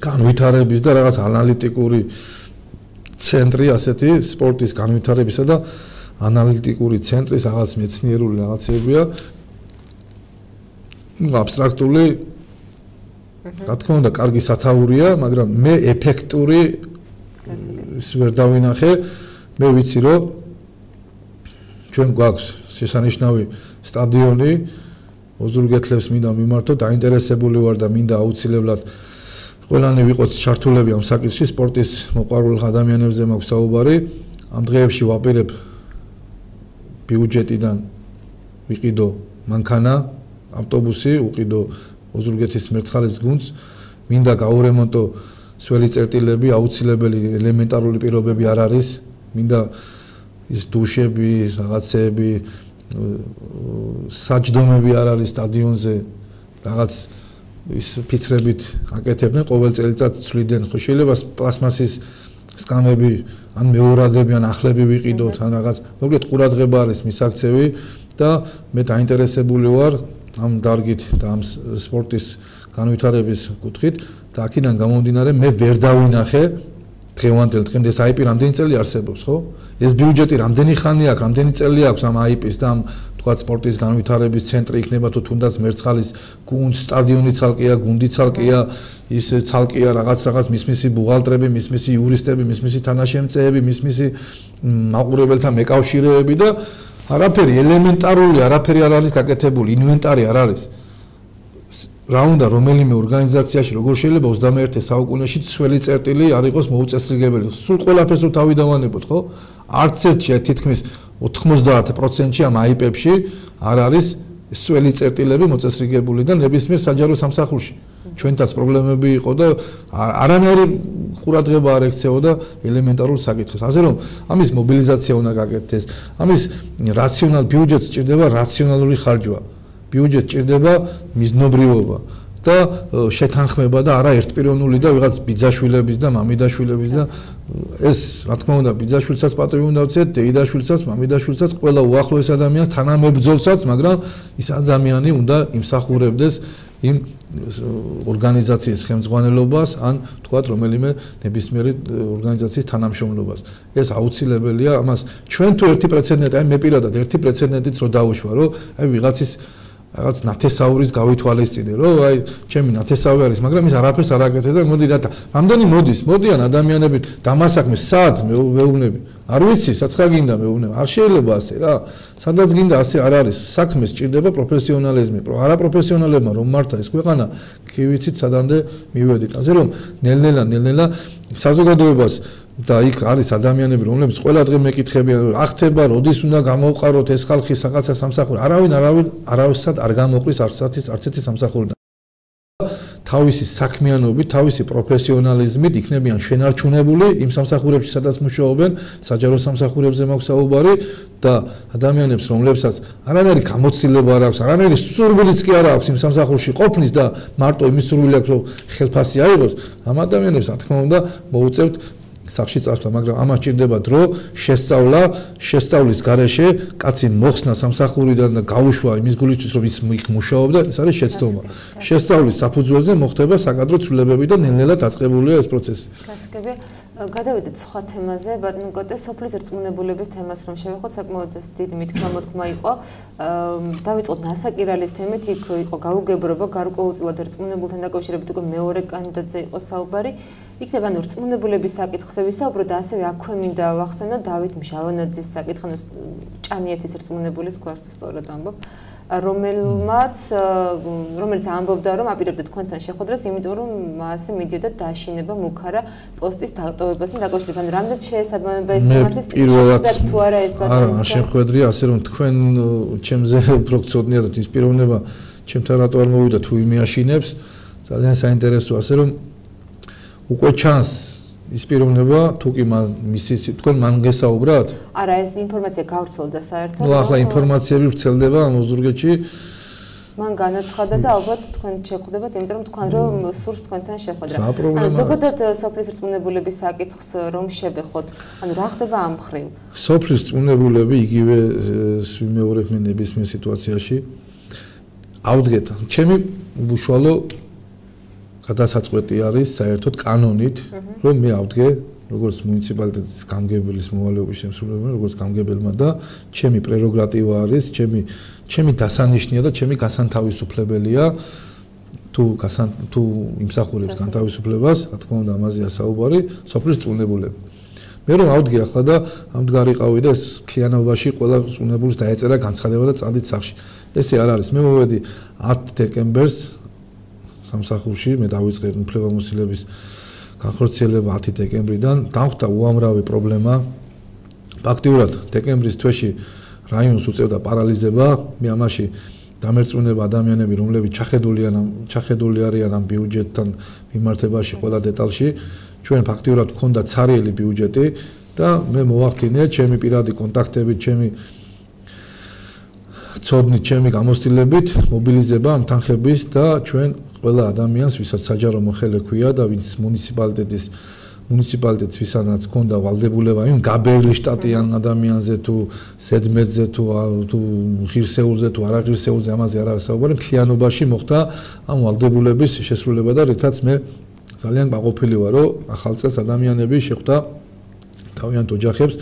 განვითარების და რაღაც ანალიტიკური ცენტრი, ასეთი სპორტის განვითარებისა და ანალიტიკური ცენტრის რაღაც მეცნიერული რაღაცებია. აბსტრაქტული, რა თქმა უნდა, კარგი სათაურია, მაგრამ მე ეფექტური ის ვერ დავინახე. მე ვიცი, რომ ჩვენ გვაქვს შესანიშნავი სტადიონი, ოზურგეთლებს მინდა მიმართო, დაინტერესებული ვარ და მინდა აუცილებლად ყველანი ვიყოთ ჩართულები ამ საკითხში, სპორტის მოყვარულ ადამიანებზე მაქვს საუბარი. ამ დღეებში ვაპირებ ბიუჯეტიდან ვიყიდო მანქანა, ავტობუსი, უყიდო ოზურგეთის მერცხალის გუნდს, მინდა გავურემონტო სველი წერტილები, აუცილებელი ელემენტარული პირობები არ არის, მინდა ის დუშები, რაღაცეები, საჯდომები არ არის სტადიონზე, რაღაც ის ფიცრებით აკეთებდნენ, ყოველ წელიწად ცვლიდნენ, ხო შეიძლება პლასმასის სკამები, ან მეორადები, ან ახლები ვიყიდოთ, ან რაღაც, მოკლედ ყურადღება არის მისაქცევი და მე დაინტერესებული ვარ ამ დარგით და ამ სპორტის განვითარების კუთხით და აქედან გამომდინარე მე ვერ დავინახე დღევანდელ დღემდე ეს IP რამდენი წელი არსებობს, ხო? ეს ბიუჯეტი რამდენი ხანი აქვს, რამდენი წელი აქვს ამ IP-ს და ამ თქვათ სპორტის განვითარების ცენტრი იქნება თუ თუნდაც მერცხალის გუნდ, სტადიონი ცალკეა, გუნდი ცალკეა, ის ცალკეა რაღაც მისმისი ბუღალტრები, მისმისი იურისტები, მისმისი თანაშემწეები, მისმისი მაყურებელთა მეკავშირეები და არაფერი ელემენტარული, არაფერი არ არის გაკეთებული, ინვენტარი არ არის. რა უნდა რომელიმე ორგანიზაციაში როგორ შეიძლება 21 საუკუნეში ცველი წერტილი არ იყოს მოუწესრიგებელი. სულ ყველაფერს რო თავი დავანებოთ, ხო? არც ერთში თითქმის 90%-ში ამ IP-ებში არ არის სველი წერტილები მოწესრიგებული და ნებისმიერ საჯარო სამსახურში. ჩვენთაც პრობლემები იყო და არანაირი ყურადღება არ ექცეოდა ელემენტარულ საკითხებს. ასე რომ ამის მობილიზაცია უნდა გაკეთდეს. ამის რაციონალ ბიუჯეტს სჭირდება რაციონალური ხარჯვა. ბიუჯეტს სჭირდება მიზნობრივობა და შეთანხმება და არა ერთპიროვნული და ვიღაც ბიძაშვილების და მამიდაშვილების და ეს რა თქმა უნდა ბიძაშვილსაც პატივი უნდა ვცეთ, დეიდაშვილსაც, მამიდაშვილსაც, ყველა უახლოეს ადამიანს, თანამებრძოლსაც, მაგრამ ის ადამიანი უნდა იმსახურებდეს იმ ორგანიზაციის ხელმძღვანელობას ან თქვათ რომელიმე ნებისმიერი ორგანიზაციის თანამშრომლობას. ეს აუცილებელია, ამას ჩვენ თუ ერთი პრეცედენტი, აი მე პირადად ერთი პრეცედენტიც რო დავუშვა, რომ აი ვიღაცის რაღაც ნათესაურის გავითვალისწინე, რომ აი ჩემი ნათესავი არის, მაგრამ ის არაფერს არ აკეთებს და მოდი რათა. ამდენი მოდიან ადამიანები დამასაქმეს სად მეუბნები. არ ვიცი, საცხა გინდა მეუბნები. არ შეიძლება ასე რა. სადაც გინდა ასე არ არის. საქმეს სჭირდება პროფესიონალიზმი. არაპროფესიონალებმა რომ მართა ეს ქვეყანა, კი ვიცით სადამდე მივედით. ასე რომ ნელ-ნელა საზოგადოებას და იქ არის ადამიანები, რომლებიც ყველა დღე მეკითხებიან, რა ხდება, როდის უნდა გამოვყაროთ ეს ხალხი რაღაცა სამსახური. არავისად არ გამოყრის არც ერთი სამსახური. თავისი საქმიანობით, თავისი პროფესიონალიზმით იქნებიან შენარჩუნებული იმ სამსახურებში, სადაც მუშაობენ, საჯარო სამსახურებზე მაქვს საუბარი და ადამიანებს, რომლებსაც არანაირი გამოცდილება არ აქვს, არანაირი სურვილიც კი არ აქვს იმ სამსახურში ყოფნის და მარტო იმის სურვილი აქვს, რომ ხელფასი აიღოს, ამ ადამიანებს, რა თქმა უნდა, მოუწევთ სახში წასვლა, მაგრამ ამას ჭირდება დრო, შესწავლის გარეშე, კაცი მოხსნა სამსახურიდან და გაუშვა იმის გულისთვის, რომ ის იქ მუშაობდა, ეს არის შეცდომა. შესწავლის საფუძველზე მოხდება საკადრო ცვლილებები და ნელ-ნელა დაწყებულია ეს პროცესი. გასაგებია, გადავიდეთ სხვა თემაზე, ბატონო კოტე, სოფლის რწმუნებულების თემას რომ შევეხოთ, საკმაოდ დიდი მითქმა-მოთქმა იყო. დავიწყოთ ნასაკირალის თემით, იქ იყო გაუგებრობა, გარკვეულწილად რწმუნებულთან დაკავშირებით უკვე მეორე კანდიდატზე იყო საუბარი. იქნება ანუ რწმუნებულების საკითხზე ვისაუბროთ და ასევე აქვე მინდა ვახსენო დავით მჟავანაძის საკითხი, ანუ ჭანიეთის რწმუნებულის გვარს თუ სწორად ვამბობ, რომელიც ამბობდა რომ აპირებდა თქვენთან შეხვედრას, იმიტომ რომ მასე მიდიოდა დაშინება მუქარა პოსტის დატოვებასთან დაკავშირებით. ანუ რამდენად შეესაბამება ეს სიმართლეს თუ არა ეს ბატონო? არა, შეხვედრია, ასე რომ თქვენ ჩემზე უფრო გწოდნიათ ის პიროვნება, ჩემთან რატო არ მოვიდა თუ იმეაშინებს, ძალიან საინტერესოა, ასე რომ უკვე ჩანს ის პიროვნება, თუ კი თქვენ მან გესაუბრათ? არა, ეს ინფორმაცია გავრცელდა საერთოდ. ნუ ახლა ინფორმაციები ვრცელდება ამ ოზურგეთში. მან განაცხადა და ალბათ თქვენ შეხვდებათ, იმიტომ რომ თქვენ რომ სურს თქვენთან შეხვედრა. ანუ ზოგადად სოფლის რწმუნებულების საკითხს რომ შევეხოთ, ანუ რა ხდება ამ მხრივ? სოფლის რწმუნებულები იგივე ვიმეორებ მე ნებისმიერ სიტუაციაში. ავდგეთ, ჩემი უშუალო გადასაწყვეტი არის საერთოდ კანონით, რომ მე ავდგე როგორც მუნიციპალიტეტის გამგებლის მოვალეობის შემსრულებელმა, როგორც გამგებელმა და ჩემი პრეროგატივა არის, ჩემი დასანიშნია და ჩემი გასანთავისუფლებელია თუ იმსახურებს განთავისუფლებას, რა თქმა უნდა, ამაზეა საუბარი, სოფლის რწმუნებულები. მე რომ ავდგე ახლა და ამდგარიყავი და ეს მთლიანობაში ყველა რწმუნებულს დაეწერა განცხადება და წადით სახში. ესე არ არის. მე მოვედი 10 დეკემბერს სამსახურში, მე დავიწყე უფლებამოსილების განხორციელება 10 დეკემბრიდან, დამხვდა უამრავი პრობლემა. ფაქტიურად დეკემბრის თვეში რაიონს უწევდა პარალიზება, მე ამაში დამერწმუნება ადამიანები, რომლებიც ჩახედული არიან ამ ბიუჯეტთან მიმართებაში ყველა დეტალში, ჩვენ ფაქტიურად გვქონდა ცარიელი ბიუჯეტი და მე მოვახდინე ჩემი პირადი კონტაქტებით, ჩემი ცოდნით, ჩემი გამოცდილებით მობილიზება ამ თანხების და ჩვენ ყველა ადამიანს, ვისაც საჯარო მოხელე ქვია და ვინც მუნიციპალიტეტს ვისაც ჰქონდა ვალდებულება იმ გაბერილი შტატიან ადამიანზე თუ ზედმეტზე თუ ღირსეულზე თუ არაღირსეულზე ამაზე არ არის საუბარი, მთლიანობაში მოხდა ამ ვალდებულების შესრულება და რითაც მე ძალიან გაყოფილი ვარ, რომ ახალ წელს ადამიანები შეხვდა თავიანთ ოჯახებს,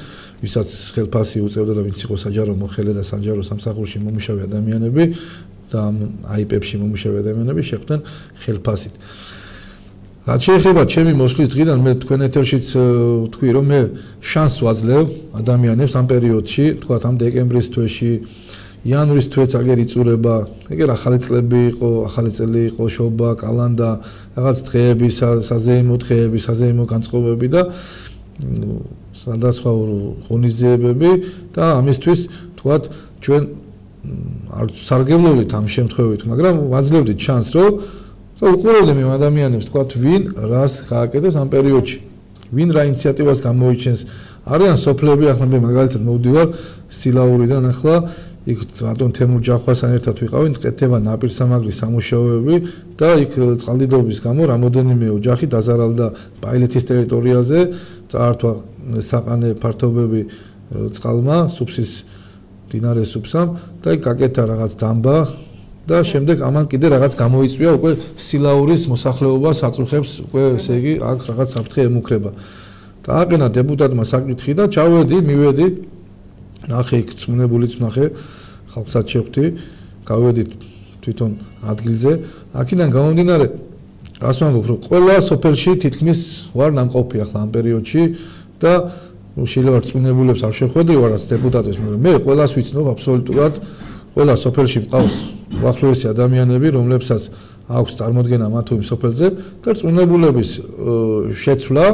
ვისაც ხელფასი უწევდა და ვინც იყო საჯარო მოხელე და საჯარო სამსახურში მომუშავე ადამიანები და აიპებში მომუშავე ადამიანები შეხვდნენ ხელფასით. რაც შეეხება ჩემი მოსვლის დღიდან, მე თქვენ ეთერშიც ვთქვი, რომ მე შანსს ვაძლევ ადამიანებს ამ პერიოდში, თქვათ ამ დეკემბრის თვეში, იანვრის თვეც აგერ იწურება, ეგერ ახალი წლები იყო, ახალი წელი იყო, შობა, კალანდა, რაღაც დღეები, საზეიმო დღეები, საზეიმო განწყობები და სხვადასხვა ღონისძიებები და ამისთვის თქვათ ჩვენ არ სარგებლობთ ამ შემთხვევით, მაგრამ ვაძლევდით შანსს, რომ უყურებდი მე ადამიანებს, თქვათ, ვინ რას გააკეთებს ამ პერიოდში, ვინ რა ინიციატივას გამოიჩენს. არიან სოფლები, ახლა მე მაგალითად მოვდივარ სილაურიდან, ახლა იქ ბატონ თემურ ჯახვასთან ერთად ვიყავი, მტკეთება ნაპირსამაგრის სამუშაოები და იქ წყალდიდობის გამო რამოდენიმე ოჯახი დაზარალდა პაილეთის ტერიტორიაზე, წაართვა საყანე ფართობები წყალმა, სუფსის მდინარე სუფსამ და იქ გაკეთა რაღაც დამბა და შემდეგ ამან კიდე რაღაც გამოიწვია უკვე სილაურის მოსახლეობას აწუხებს უკვე ესე იგი აქ რაღაც საფრთხე ემუქრება. დააყენა დეპუტატმა საკითხი და მივედი ნახე იქ წმუნებულიც ნახე ხალხსაც შევხვდი გავედით თვითონ ადგილზე. აქედან გამომდინარე, რას ვამბობ, რომ ყველა სოფელში თითქმის ვარ ნამყოფი ახლა ამ პერიოდში და შეიძლება რწმუნებულებს არ შეხვედრი ვარ რაც დეპუტატებს, მაგრამ მე ყველას ვიცნობ აბსოლუტურად, ყველა სოფელში მყავს უახლოესი ადამიანები, რომლებსაც აქვს წარმოდგენა მათ თუ იმ სოფელზე და რწმუნებულების შეცვლა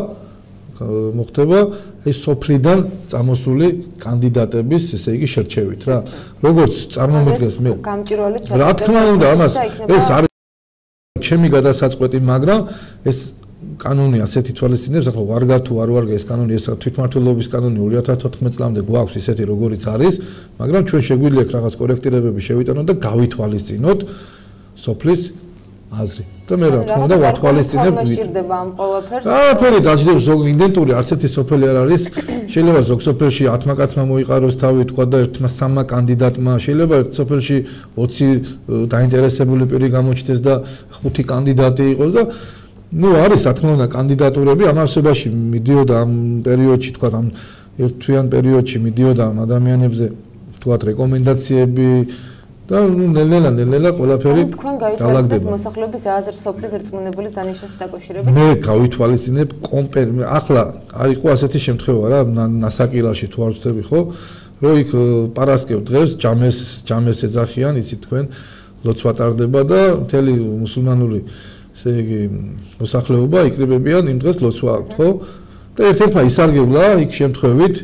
მოხდება ეს სოფლიდან წამოსული კანდიდატების, ესე იგი, შერჩევით რა. როგორც წარმომიდგენს მე გამჭირველი ჩატარდა. რა თქმა უნდა, ამას ეს არის ჩემი გადასაწყვეტი, მაგრამ ეს კანონი ასეთი თვალისწინებს, ახლა ვარგა თუ არ ვარგა ეს კანონი, ეს თვითმმართველობის კანონი 2014 წლამდე გვაქვს ისეთი როგორიც არის, მაგრამ ჩვენ შეგვიძლია რაღაც კორექტირებები შევიტანოთ და გავითვალისწინოთ სოფლის აზრი. და მე რა თქმა უნდა ვათვალისწინებ. მოსჭირდება ამ ყველაფერს. ყველაფერი დაждებს ზოგ იდენტური არც ერთი სოფელი არ არის. შეიძლება ზოგ სოფელში 10 კაცმა მოიყაროს თავი, თქვა და ერთმა 3 კანდიდატმა, შეიძლება ერთ სოფელში 20 დაინტერესებული პირი გამოჩნდეს და 5 კანდიდატი იყოს და ну არის რა თქმა უნდა კანდიდატურები ამ არსებაში მიდიოდა ამ პერიოდში, თქვა ამ ერთთვიან პერიოდში მიდიოდა ამ ადამიანებზე, თქვა რეკომენდაციები და ნელ-ნელა ყველაფერი თქვენ გაითვალისწინებთ მოსახლეობის აზრს სოფლის რწმუნებულის დანიშვნის დაკავშირებით? მე გავითვალისწინებ ახლა არ იყო ასეთი შემთხვევა რა, ნასაკილაში თუ არ ვწდები ხო, რომ იქ პარასკევ დღეს ჯამეს ეძახიან, იცით თქვენ, ლოცვა ტარდება და მთელი მუსულმანური ესე იგი მოსახლეობა იკრიბებიან იმ დღეს ლოცვა აქვს ხო? და ერთ-ერთმა ისარგებლა იქ შემთხვევით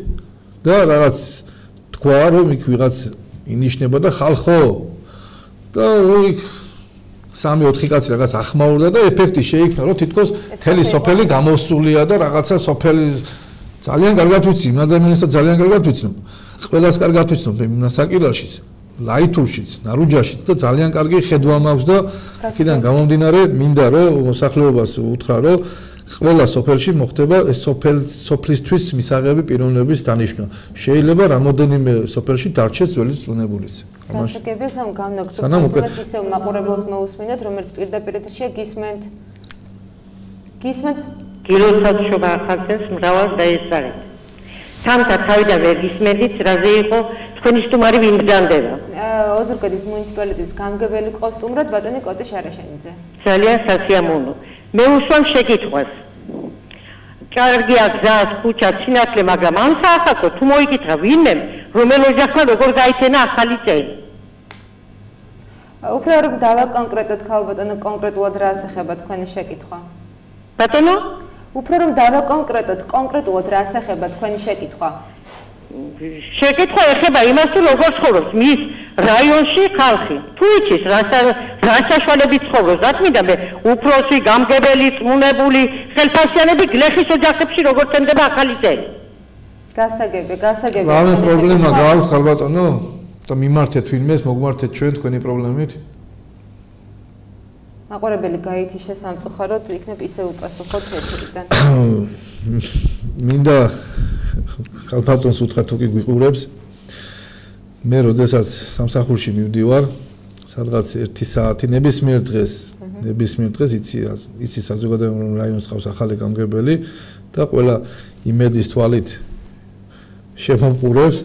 და რაღაც თქვა რომ იქ ვიღაც ინიშნება და ხალხო და იქ 3-4 კაცი რაღაც ახმაურდა და ეფექტი შეიქმნა რომ თითქოს მთელი სოფელი გამოსულია და რაღაცა სოფელი ძალიან კარგად ვიცი, იმ ადამიანსაც ძალიან კარგად ვიცნობ. ყველას კარგად ვიცნობ ნასაკილაშიც, ლაითურშიც, ნარუჯაშიც და ძალიან კარგი ხედვა მაქვს და აქედან გამომდინარე მინდა რომ მოსახლეობას უთხრა რომ ყველა სოფელში მოხდება ეს სოფლისთვის მისაღები პიროვნების დანიშვნა. შეიძლება რამოდენიმე სოფელში დარჩეს ძველი რწმუნებულიც. გასაგებია სამ განაგრძობს ისევ მაყურებელს მოусმინეთ, რომელიც პირდაპირ ეთერშია გისმენთ. გილოცავშობა ახალწელს მრავალ დაესწარეთ. სამთა თავიდან ვერ გისმენთ, რაზე იყო თქვენი სტუმარი ვინ ბრძანდება? ოზურგეთის მუნიციპალიტეტის გამგებელი ყო სტუმრად ბატონი კოტე შარაშენიძე. ძალიან სასიამოვნო. მე უსვამ შეკითხვას. კარგია გზას, ქუჩას, სინათლე, მაგრამ ამ საახალწლო თუ მოიკითხა ვინმე, რომელ ოჯახმა როგორ გაიცენა ახალი წელი? უფრო რომ დავაკონკრეტოთ ხალბატონო, კონკრეტულად რა ასახება თქვენი შეკითხვა? ბატონო? უფრო რომ დავაკონკრეტოთ კონკრეტულად რა ასახება თქვენი შეკითხვა? შეკითხვა ეხება იმას, რომ როგორ ცხოვრობს მის რაიონში ხალხი. თუ იცის რა საშუალებით ცხოვრობს, რა თქმა მე უფროსი, გამგებელი, წმუნებული, ხელფასიანები გლეხის ოჯახებში როგორ წენდება ახალი წელი? გასაგებია. რა პრობლემა გააქვთ ხალბატონო? და მიმართეთ ვინმეს, მოგმართეთ ჩვენ თქვენი პრობლემით? მაყურებელი გაითიშა სამწუხაროდ, იქნებ ისე უპასუხოთ ეთერიდან. მინდა ხალბატონს უთხრა თუ კი გვიყურებს. მე როდესაც სამსახურში მივდივარ, სადღაც 1 საათი ნებისმიერ დღეს იცი საზოგადოებრივ რაიონს ყავს ახალი გამგებელი და ყველა იმედის თვალით შემომყურებს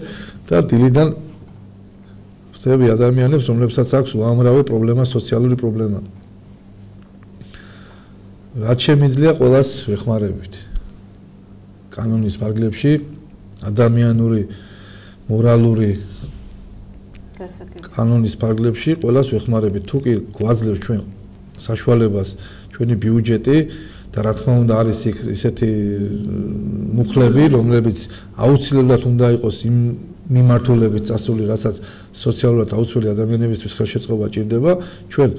და დილიდან ვხვდები ადამიანებს, რომლებსაც აქვს უამრავი პრობლემა, სოციალური პრობლემა. რაც შემიძლია ყველას ვეხმარებით. კანონის ფარგლებში, ადამიანური, მორალური კანონის ფარგლებში ყველას ვეხმარებით. თუ კი გვაძლევს ჩვენ საშუალებას, ჩვენი ბიუჯეტი და რა თქმა უნდა არის ისეთი მუხლები, რომლებიც აუცილებლად უნდა იყოს იმ მიმართულებით წასული, რასაც სოციალურად აუცილებელი ადამიანებისთვის ხელშეწყობა ჭირდება, ჩვენ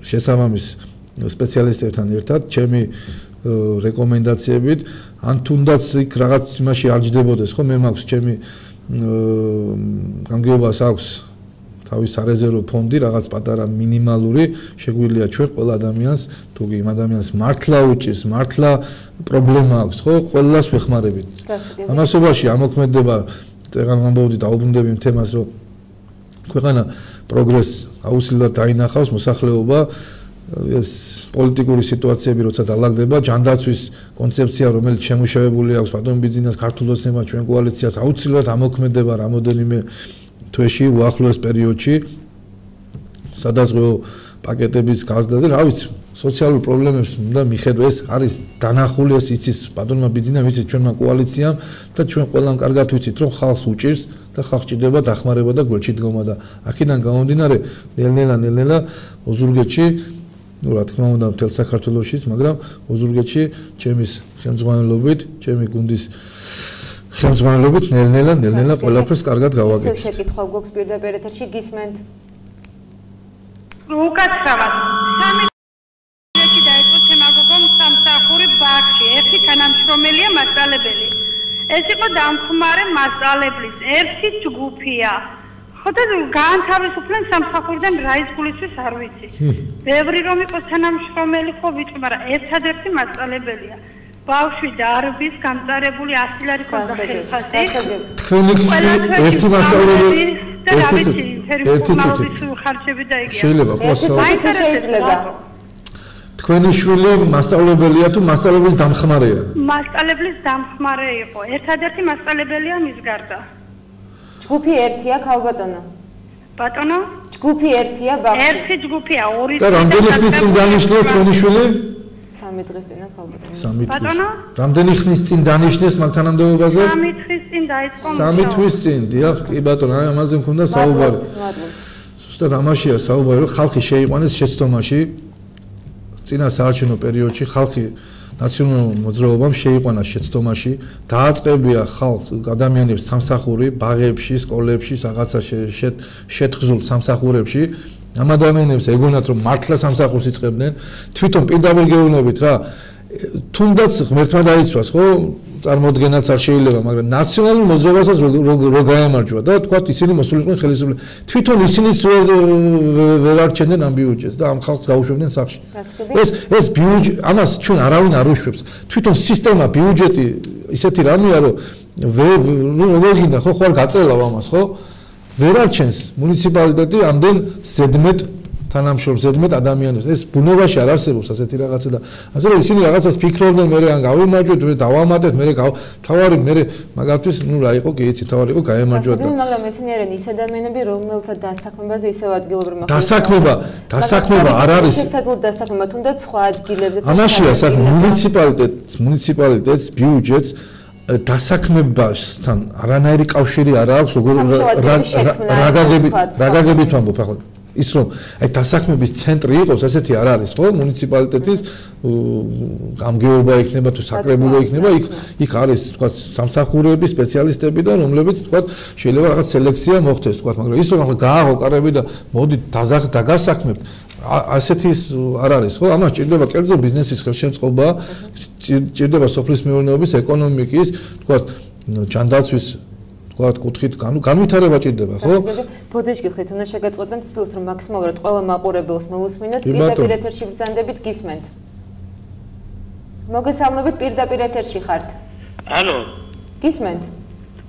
შესაბამის სპეციალისტებთან ერთად, ჩემი რეკომენდაციებით, ან თუნდაც იქ რაღაც იმაში არ ჯდებოდეს, ხო, მე მაქვს ჩემი გამგეობას აქვს თავის სარეზერვო ფონდი, რაღაც პატარა მინიმალური, შეგვიძლია ჩვენ ყველა ადამიანს, თუ კი იმ ადამიანს მართლა უჭირს, მართლა პრობლემა აქვს, ხო, ყველას ვეხმარებით. ამასობაში ამოქმედება წეგან ამბობდი დაუბრუნდები იმ თემას, რომ ქვეყანა პროგრესს აუცილებლად დაინახავს, მოსახლეობა ეს პოლიტიკური სიტუაციები როცა დაალაგდება, ჯანდაცვის კონცეფცია, რომელიც შემუშავებული აქვს ბატონ ბიძინას ქართულ ოცნებამ, ჩვენ კოალიციას აუცილებლად ამოქმედება რამოდენიმე თვეში, უახლოეს პერიოდში. სადაზღვეო პაკეტების გაზრდაზე, რა ვიცი, სოციალურ პრობლემებს უნდა მიხედვა, ეს არის დანახული, ეს იცის ბატონმა ბიძინამ, იცის ჩვენმა კოალიციამ და ჩვენ ყველამ კარგად ვიცით, რომ ხალხს უჭირს და ხალხს ჭირდება დახმარება და გვერდში დგომა და აქედან გამომდინარე ნელ-ნელა ოზურგეთში, ну, რა თქმა უნდა, მთელ საქართველოშიც, მაგრამ ოზურგეთში ჩემის ხელმძღვანელობით, ჩემი გუნდის ხელმძღვანელობით ნელ-ნელა ყველაფერს კარგად გავაკეთე. ისევ შეკითხვა გვაქვს პირდაპირ ეთერში, გისმენთ? უკაცრავად. სამი დაიწყო თემაგოგომ სამსახური ბაღში. ერთი თანამშრომელია მასწავლებელი. ეს იყო დამხმარე მასწავლებლის ერთი ჯგუფია. ხოდა გაანთავისუფლენ სამსახურიდან რა ის გულისთვის არ ვიცი. ბევრი რომ იყოს თანამშრომელი ხო ვიტყვი, მაგრამ ერთადერთი მასწავლებელია. ბავშვი დარბის გამწარებული 100 ლარი ქონდა ხელფასი. თქვენი ერთი მასწავლებელი ერთი ხარჯები დაიგია. შეიძლება ხო შეიძლება. თქვენი შვილი მასწავლებელია თუ მასწავლებლის დამხმარეა? მასწავლებლის დამხმარე იყო. ერთადერთი მასწავლებელია მის გარდა. ჯგუფი ერთია ქალბატონო? ბატონო? ჯგუფი ერთია ბავშვი? ერთი ჯგუფია, ორი. და რამდენი ხნის წინ დანიშნეს თქვენი შვილი? 3 დღის წინა ქალბატონო. 3 თვის. ბატონო? რამდენი ხნის წინ დანიშნეს მაგ თანამდებობაზე? 3 თვის წინ დაიწყო. 3 თვის წინ, დიახ, კი ბატონო, აი ამაზე მქონდა საუბარი. ზუსტად ამაშია საუბარი, რომ ხალხი შეიყვანეს შეცდომაში. წინა საარჩევნო პერიოდში ხალხი ნაციონალურ მოძრაობამ შეიყვანა შეცდომაში, დააწყებია ხალხს ადამიანებს სამსახური, ბაღებში, სკოლებში, რაღაცა შეთხზულ სამსახურებში. ამ ადამიანებს ეგონათ რომ მართლა სამსახურს იწყებდნენ, თვითონ პირდაპირ გეუბნებით რა, თუნდაც ღმერთმა დაიცვას, ხო? წარმოდგენაც არ შეიძლება, მაგრამ ნაციონალურ მოძრაობასაც რო გაემარჯვა და თქვა ისინი მოსულიყვნენ ხელისუფლებას. თვითონ ისინიც ვერ არჩენდნენ ამ ბიუჯეტს და ამ ხალხს გაუშვებდნენ სახში. ეს ბიუჯეტი, ამას ჩვენ არავინ არ უშვებს. თვითონ სისტემა ბიუჯეტი ისეთი რამეა, რომ როგორ გინდა ხო ხარ გაწელავ ამას, ხო? ვერ არჩენს მუნიციპალიტეტი ამდენ ზედმეტ თანამშრომლებს, ზედმეტ ადამიანებს. ეს ბუნებაში არ არსებობს ასეთი რაღაცა და ასე რომ ისინი რაღაცას ფიქრობდნენ, მე ან გავიმარჯვეთ, მე დავამატეთ, მე თავარი მე მაგათთვის, ну რა იყო, კი იცი, თავარი იყო გაემარჯვა და მაგრამ ესენი არიან ის ადამიანები, რომელთა დასაქმებაზე ისევ ადგილობრივ დასაქმება არ არის. შესაძლოა დასაქმება თუნდაც სხვა ადგილებზე. ამაშია საქმე, მუნიციპალიტეტს ბიუჯეტს დასაქმებასთან არანაირი კავშირი არ აქვს, რა გაგებით ვამბობ ახლა. ის რომ აი დასაქმების ცენტრი იყოს, ასეთი არ არის, ხო? მუნიციპალიტეტის გამგეობა იქნება თუ საკრებულო იქნება, იქ არის, თქვა, სამსახურეები, სპეციალისტები და რომლებიც, თქვა, შეიძლება რაღაც სელექცია მოხდეს, თქვა, მაგრამ ის რომ ახლა გააღო კარები და მოდით დაგასაქმებთ, ასეთი არ არის, ხო? ამას ჭირდება კერძო ბიზნესის ხელშემწყობა, ჭირდება სოფლის მეურნეობის, ეკონომიკის, თქვა, ჯანდაცვის ვთქვათ, კუთხით განვითარება ჭირდება, ხო? ბოდიშკი ხეთ უნდა შეგაწყვეტოთ, ვცდილობთ რომ მაქსიმალურად ყველა მაყურებელს მოვუსმინოთ, პირდაპირ ეთერში ბრძანდებით, გისმენთ. მოგესალმებით, პირდაპირ ეთერში ხართ. ალო. გისმენთ?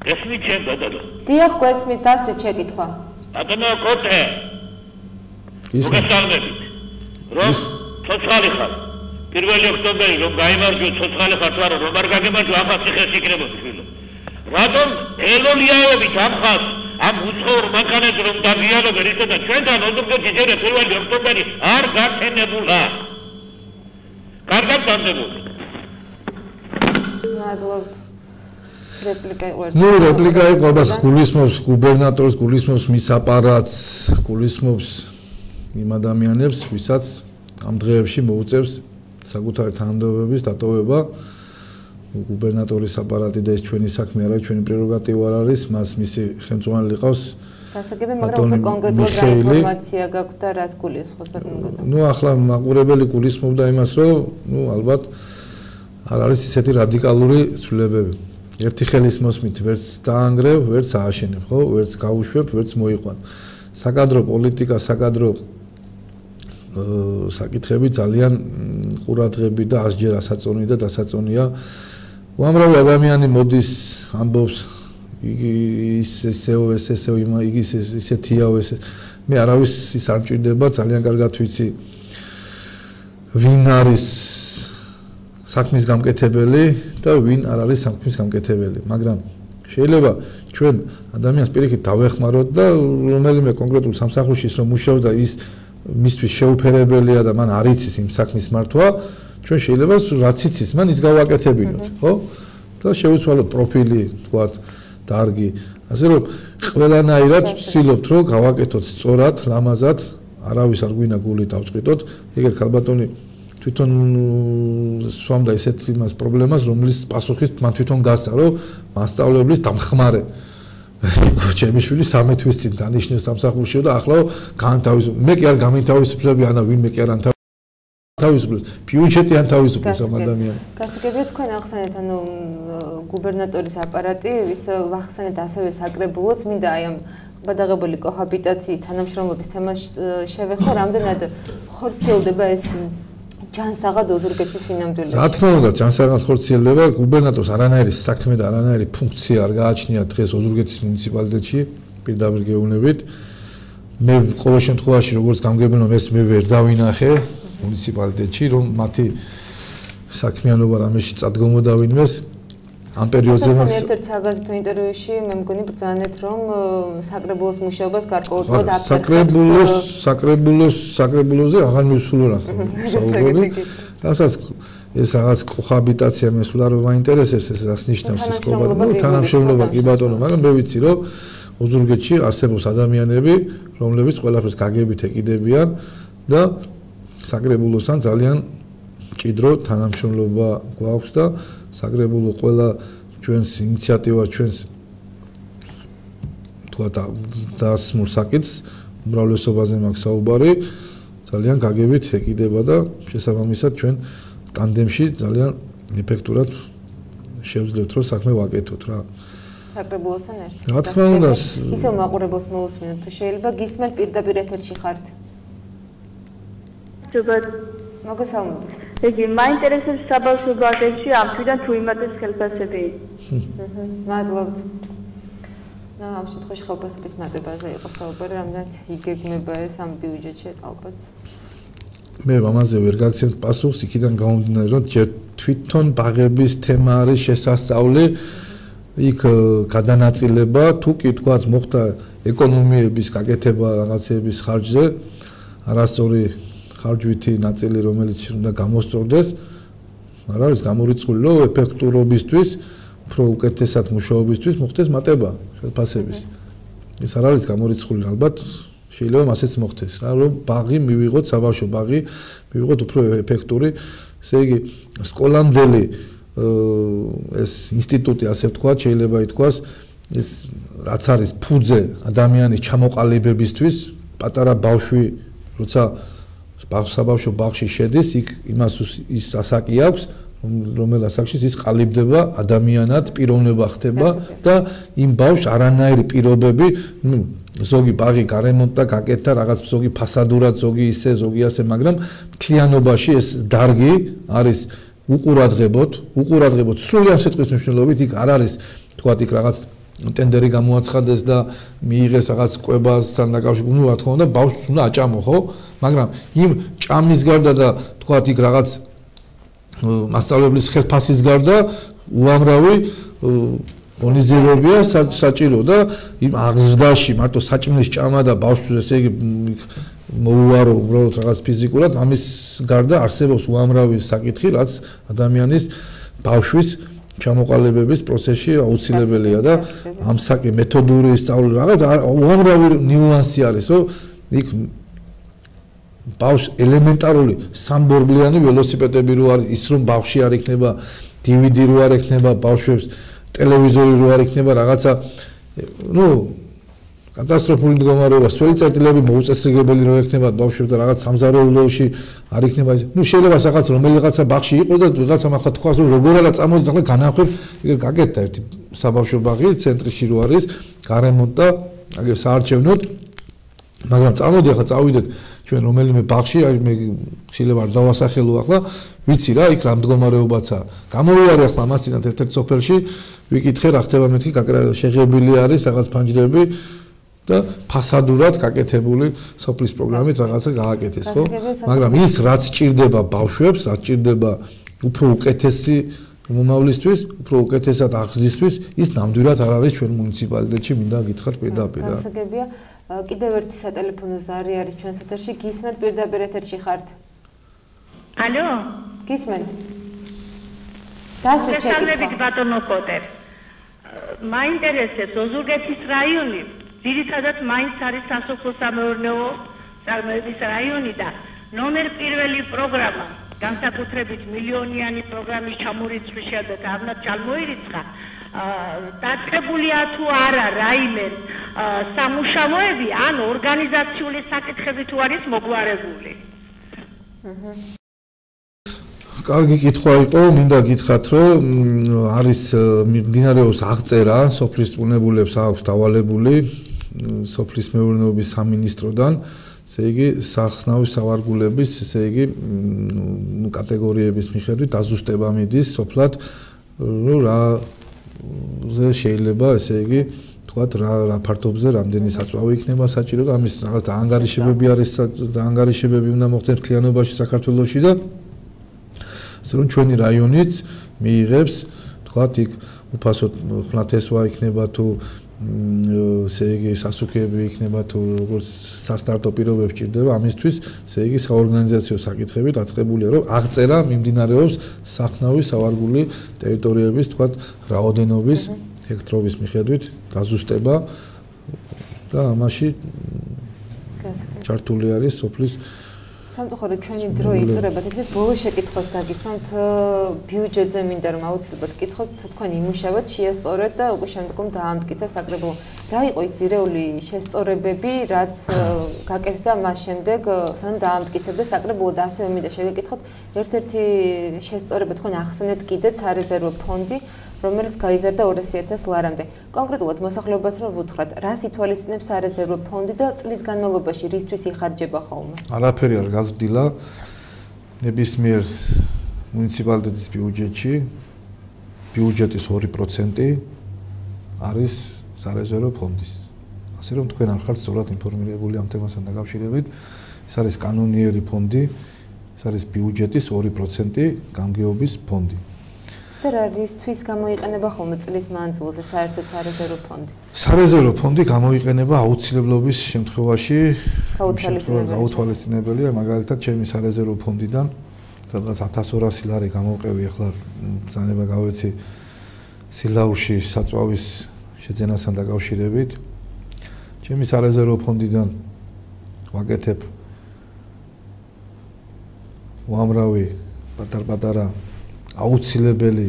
გესმით ჩემ ბატონო? დიახ, გესმის, დასვით შეკითხვა. ბატონო კოტე. მოგესალმებით. რომ ცოცხალი ხარ. 1 ოქტომბერი რომ გაიმარჯვე ცოცხალი ხარ, თუ არა რომ არ გაგემარჯვა, ახლა ციხეს იქნებოდი φίλო. რატომ ელოლიაებით ამხას ამ უცხოურ მანქანებს რომ დაგიალობენ ისე და ჩვენთან ოზურგეთში ჯერ 1 ოქტომბერი არ გაქენებულა. კარგად დამდებოდი. მადლობთ. რეპლიკა იყო. ნუ რეპლიკა იყო, բայց გულისმობს გუბერნატორს, გულისმობს მის აპარატს, გულისმობს იმ ადამიანებს, ვისაც ამ დღეებში მოუწევს საკუთარი თანამდებობების დატოვება. გუბერნატორის აპარატი და ეს ჩვენი საქმე არ არის, ჩვენი პრეროგატივა არ არის, მას მისი ხელმძღვანელი ყავს. გასაგები, მაგრამ კონკრეტულად რა ინფორმაცია გაქვთ და რას გულისხმობთ ბატონო? ნუ ახლა მაყურებელი გულისხმობდა იმას, რომ ნუ ალბათ არ არის ისეთი რადიკალური ცვლილებები. ერთი ხელის მოსმით ვერც დაანგრევ, ვერც ააშენებ, ხო? ვერც გაუშვებ, ვერც მოიყვან. საკადრო პოლიტიკა, საკადრო საკითხები ძალიან ყურადღები და ასჯერ ასაწონი და დასაწონია. უამრავი ადამიანი მოდის, ამბობს, ის ესეო, იგი ისეთიაო, მე არავის ის არ მჭირდება, ძალიან კარგად ვიცი, ვინ არის საქმის გამკეთებელი და ვინ არ არის საქმის გამკეთებელი, მაგრამ შეიძლება ჩვენ ადამიანს პირიქით დავეხმაროთ და რომელიმე კონკრეტულ სამსახურში ის რომ მუშაობს და ის მისთვის შეუფერებელია და მან არ იცის იმ საქმის მართვა, ჩვენ შეიძლება რაც იცის, მან ის გავაკეთებინოთ, ხო? და შევიცვალოთ პროფილი, თქვათ, დარგი. ასე რომ ყველანაირად ვცდილობთ რომ გავაკეთოთ სწორად, ლამაზად, არავის არ გვინა გული დავწყვიტოთ. ეგერ ქალბატონი თვითონ სვამდა ისეთ იმას პრობლემას, რომლის პასუხის მან თვითონ გასცა, რომ მასწავლებლის დამხმარე ჩემი შვილი 13 თვის წინ დანიშნეს სამსახურში და ახლა განთავისუფლებს. მე კი არ გამთავისუფლები, ანა ვინმე კი არ თავისუფლებს. ბიუჯეტი ან თავისუფლებს ამ ადამიანს. გასაგებია თქვენ ახსენეთ, ანუ გუბერნატორის აპარატი ის ვახსენეთ ასევე საკრებულოც, მინდა აი ამ გადაღებული კოჰაბიტაციის თანამშრომლობის თემას შევეხო, რამდენად ხორციელდება ეს ჯანსაღად ოზურგეთის სინამდვილეში. რა თქმა უნდა, ჯანსაღად ხორციელდება, გუბერნატორს არანაირი საქმე და არანაირი ფუნქცია არ გააჩნია დღეს ოზურგეთის მუნიციპალიტეტში, პირდაპირ გეუბნებით. მე ყოველ შემთხვევაში როგორც გამგებელობ ეს მე ვერ დავინახე მუნიციპალიტეტში, რომ მათი საქმიანობა რამეში წადგომოდა ვინმეს. ამ პერიოდზე მაგ ერთ-ერთ საგაზეთო ინტერვიუში მე მგონი ბრძანეთ, რომ საკრებულოს მუშაობას გარკვეულწილად აფერხებს. საკრებულოზე აღარ მივსულო რა. საუბარი. რასაც ეს რაღაც კოჰაბიტაცია მესულა რომ მაინტერესებს ეს რას ნიშნავს ეს კოჰაბიტაცია. თანამშრომლობა კი ბატონო, მაგრამ მე ვიცი რომ ოზურგეთში არსებობს ადამიანები, რომლებიც ყველაფერს გაგებით ეკიდებიან და საკრებულოსთან ძალიან მჭიდრო თანამშრომლობა გვაქვს და საკრებულო ყველა ჩვენს ინიციატივას, ჩვენს თქვა დასმულ საკითხს უმრავლესობაზე მაქვს საუბარი, ძალიან გაგებით ეკიდება და შესაბამისად ჩვენ ტანდემში ძალიან ეფექტურად შევძლებთ რომ საქმე ვაკეთოთ რა. საკრებულოსთან ერთად. რა თქმა უნდა, ისევ მაყურებელს მოусმინოთ თუ შეიძლება გისმენთ პირდაპირ ეთერში ხართ. მოგესალმებით. იგი მაინტერესებს საბავშვო ბაღებში ამ თვიდან თუ იმატებს ხელფასები. მადლობთ. ამ შემთხვევაში ხელფასების მატებაზე იყო საუბარი, რამდენად იგეგმება ეს ამ ბიუჯეტში ალბათ. მე ამაზე ვერ გაგცემთ პასუხს, იქიდან გამომდინარე, რომ ჯერ თვითონ ბაღების თემა არის შესასწავლი, იქ გადანაწილება, თუ კი თქვათ მოხდა ეკონომიების გაკეთება რაღაცების ხარჯზე, არასწორი ხარჯვითი ნაწილი, რომელიც უნდა გამოსწორდეს, არ არის გამორიცხული, რომ ეფექტურობისთვის, უფრო უკეთესად მუშაობისთვის მოხდეს მატება ხელფასების. ეს არ არის გამორიცხული, ალბათ შეიძლება მასეც მოხდეს, რა, რომ ბაღი მივიღოთ, საბავშვო ბაღი მივიღოთ უფრო ეფექტური, ესე იგი სკოლამდელი ეს ინსტიტუტი, ასე ვთქვათ, შეიძლება ითქვას, ეს რაც არის ფუძე ადამიანის ჩამოყალიბებისთვის, პატარა ბავშვი, როცა საბავშვო ბაღში შედის, იქ იმას ის ასაკი აქვს, რომელ ასაკში ის ყალიბდება ადამიანად, პიროვნება ხდება და იმ ბავშვს არანაირი პირობები, ზოგი ბაღი გარემონტდა, გაკეთდა, რაღაც ზოგი ფასადურად, ზოგი ისე, ზოგი ასე, მაგრამ მთლიანობაში ეს დარგი არის უყურადღებოთ, სრულიად სიტყვის მნიშვნელობით იქ არ არის, თქვათ, იქ რაღაც ტენდერი გამოაცხადეს და მიიღეს რაღაც კვებასთან დაკავშირებით, რა თქმა უნდა, ბავშვს უნდა აჭამო, ხო? მაგრამ იმ ჭამის გარდა და თქვათ იქ რაღაც მასწავლებლის ხელფასის გარდა უამრავი ღონისძიებებია საჭირო და იმ აღზრდაში მარტო საჭმლის ჭამა და ბავშვს ესე იგი მოუარო უბრალოდ რაღაც ფიზიკურად, ამის გარდა არსებობს უამრავი საკითხი, რაც ადამიანის ბავშვის ჩამოყალიბების პროცესში აუცილებელია და ამ საკი მეთოდური სწავლი რაღაც უამრავი ნიუანსი არის, რომ იქ ბავშვს ელემენტარული სამბორბლიანი ველოსიპედები რო არის, ის რომ ბავშვი არ იქნება DVD რო არ იქნება ბავშვებს, ტელევიზორი რო არ იქნება რაღაცა, კატასტროფული მდგომარეობა, სველი წერტილები მოუწესრიგებელი რო იქნება ბავშვებს და რაღაც სამზარეულოში არ იქნება, შეიძლება რაღაც რომელიღაცა ბაღში იყოს და ვიღაცა ახლა თქვას რომ როგორ არა წამოდით ახლა განახვევ, ეგ გაკეთდა ერთი საბავშვო ბაღი ცენტრში რო არის, გარემონტდა, აგერ საარჩევნოდ, მაგრამ წამოდი ახლა წავიდეთ ჩვენ რომელიმე ბაღში, აი მე შეიძლება არ დავასახელო ახლა, ვიცი რა, იქ რა მდგომარეობაცაა. გამოვიარე ახლა ამასთანავე ერთ-ერთ სოფელში, ვიკითხე რა ხდება, მეთქი შეღებილი არის რაღაც ფანჯრები და ფასადურად გაკეთებული სოფლის პროგრამით რაღაცა გააკეთეს, ხო? მაგრამ ის რაც ჭირდება ბავშვებს, რაც ჭირდება უფრო უკეთესი მომავლისთვის, უფრო უკეთესად აღზრდისთვის ის ნამდვილად არ არის ჩვენ მუნიციპალიტეტში, მინდა გითხრათ პირდაპირ. გასაგებია, კიდევ ერთი სატელეფონო ზარი არის ჩვენს ეთერში, გისმენთ პირდაპირ ეთერში ხართ. ალო? გისმენთ. დასვით შეკითხვა. ბატონო კოტე. მაინტერესებს ოზურგეთის რაიონი, ძირითადად მაინც არის სასოფლო-სამეურნეო წარმოების რაიონი და ნომერ პირველი პროგრამა, განსაკუთრებით მილიონიანი პროგრამის ჩამორიცხვის შედეგად არნად ჩამოირიცხა, დაწყებულია თუ არა რაიმე სამუშაოები ან ორგანიზაციული საკითხები თუ არის მოგვარებული. კარგი კითხვა იყო, მინდა გითხრათ, რომ არის მიმდინარეობს აღწერა სოფლის ბუნებულებს აქვს დავალებული სოფლის მეურნეობის სამინისტროდან, ესე იგი სახნავის სავარგულების, ესე იგი კატეგორიების მიხედვით დაზუსტება მიდის სოფლად, რომ რა შეიძლება, ესე იგი თქვათ რა ფართობზე რამდენი საწვავი იქნება საჭირო და ამის რაღაც დაანგარიშებები არის, დაანგარიშებები უნდა მოხდეს მთლიანობაში საქართველოში და ასე რომ ჩვენი რაიონიც მიიღებს, თქვათ იქ უფასოდ ხნათესვა იქნება თუ ესე იგი სასუქეები იქნება თუ როგორც სასტარტო პირობებს ჭირდება ამისთვის, ესე იგი საორგანიზაციო საკითხები დაწყებულია, რომ აღწერა მიმდინარეობს სახნავის სავარგული ტერიტორიების, თქვათ რაოდენობის ჰექტრობის მიხედვით დაზუსტება და ამაში ჩართული არის სოფლის სამწუხაროდ ჩვენი დრო იწურება, თითქოს ბოლო შეკითხვას დაგისვამთ ბიუჯეტზე მინდა რომ აუცილებლად გკითხოთ, თქვენ იმუშავეთ, შეასწორეთ და უკვე შემდგომ დაამტკიცა საკრებულო. რა იყო ის ძირეული შესწორებები, რაც გაკეთდა მას შემდეგ, სანამ დაამტკიცებდა საკრებულო და ასევე მინდა შეგეკითხოთ, ერთ-ერთი შესწორება თქვენ ახსენეთ კიდეც სარეზერვო ფონდი, რომელიც გაიზარდა 200.000 ლარამდე. კონკრეტულად მოსახლეობას რომ ვუთხრათ, რას ითვალისწინებს სარეზერვო ფონდი და წლის განმავლობაში რისთვის იხარჯება ხოლმე? არაფერი არ გაზრდილა ნებისმიერ მუნიციპალიტეტის ბიუჯეტში ბიუჯეტის 2% არის სარეზერვო ფონდის. ასე რომ თქვენ არ ხართ სწორად ინფორმირებული ამ თემასთან დაკავშირებით, ეს არის კანონიერი ფონდი, ეს არის ბიუჯეტის 2% გამგეობის ფონდი. და რისთვის გამოიყენება ხოლმე წლის მანძილზე საერთოდ სარეზერვო ფონდი? სარეზერვო ფონდი გამოიყენება აუცილებლობის შემთხვევაში, გაუთვალისწინებელია, მაგალითად, ჩემი სარეზერვო ფონდიდან სადღაც 1200 ლარი გამოვყევი, ახლა ბრძანება გავეცი სილაურში საწვავის შეძენასთან დაკავშირებით. ჩემი სარეზერვო ფონდიდან ვაკეთებ უამრავი პატარ-პატარა აუცილებელი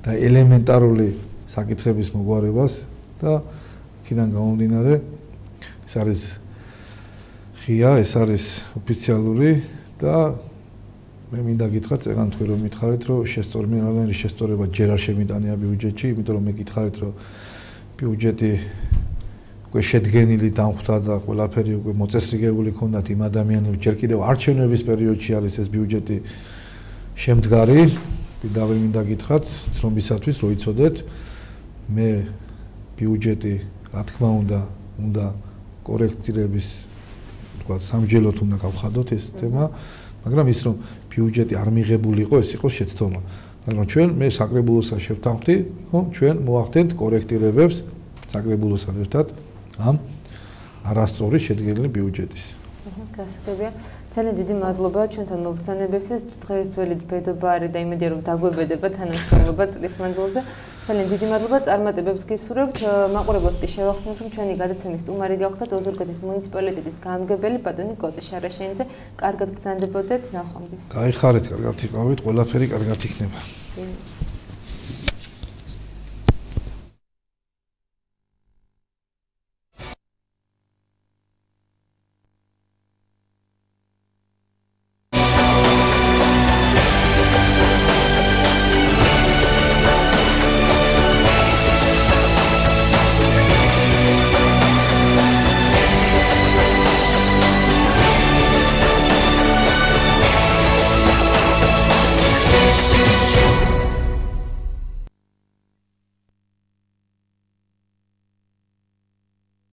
და ელემენტარული საკითხების მოგვარებას და იქიდან გამომდინარე ეს არის ღია, ეს არის ოფიციალური და მე მინდა გითხრათ, წეგან თქვენ რომ მითხარით, რომ შესწორებიანი შესწორება ჯერ არ შემიტანია ბიუჯეტში, იმიტომ რომ მე გითხარით, რომ ბიუჯეტი უკვე შედგენილი დამხვდა და ყველაფერი უკვე მოწესრიგებული ქონდათ იმ ადამიანებს, ჯერ კიდევ არჩევნების პერიოდში არის ეს ბიუჯეტი შემდგარი. პირდაპირ მინდა გითხრათ, ცნობისათვის რო იცოდეთ, მე ბიუჯეტი, რა თქმა უნდა კორექტირების, თქვა სამჯელოთ უნდა გავხადოთ ეს თემა, მაგრამ ის რომ ბიუჯეტი არ მიღებული იყო, ეს იყო შეცდომა. მაგრამ ჩვენ მე საკრებულოსთან შევთანხმდი, რომ ჩვენ მოახდენთ კორექტირებებს საკრებულოსთან ერთად ამ არასწორი შედგენილი ბიუჯეტის. გასაგებია. ძალიან დიდი მადლობა ჩვენთან მობრძანებისთვის. დღესველი ბედობა არის და იმედია რომ დაგვებედება თანამშრომლობა წლის მანძილზე. ძალიან დიდი მადლობა წარმატებებს გისურვებთ. მაყურებელს კი შევახსენებთ, რომ ჩვენი გადაცემის სტუმარი გახლდათ ოზურგეთის მუნიციპალიტეტის გამგებელი ბატონი კოტე შარაშენიძე. კარგად გრძანდებოდეთ, ნახვამდის. გაიხარეთ, კარგად იყავით, ყველაფერი კარგად იქნება.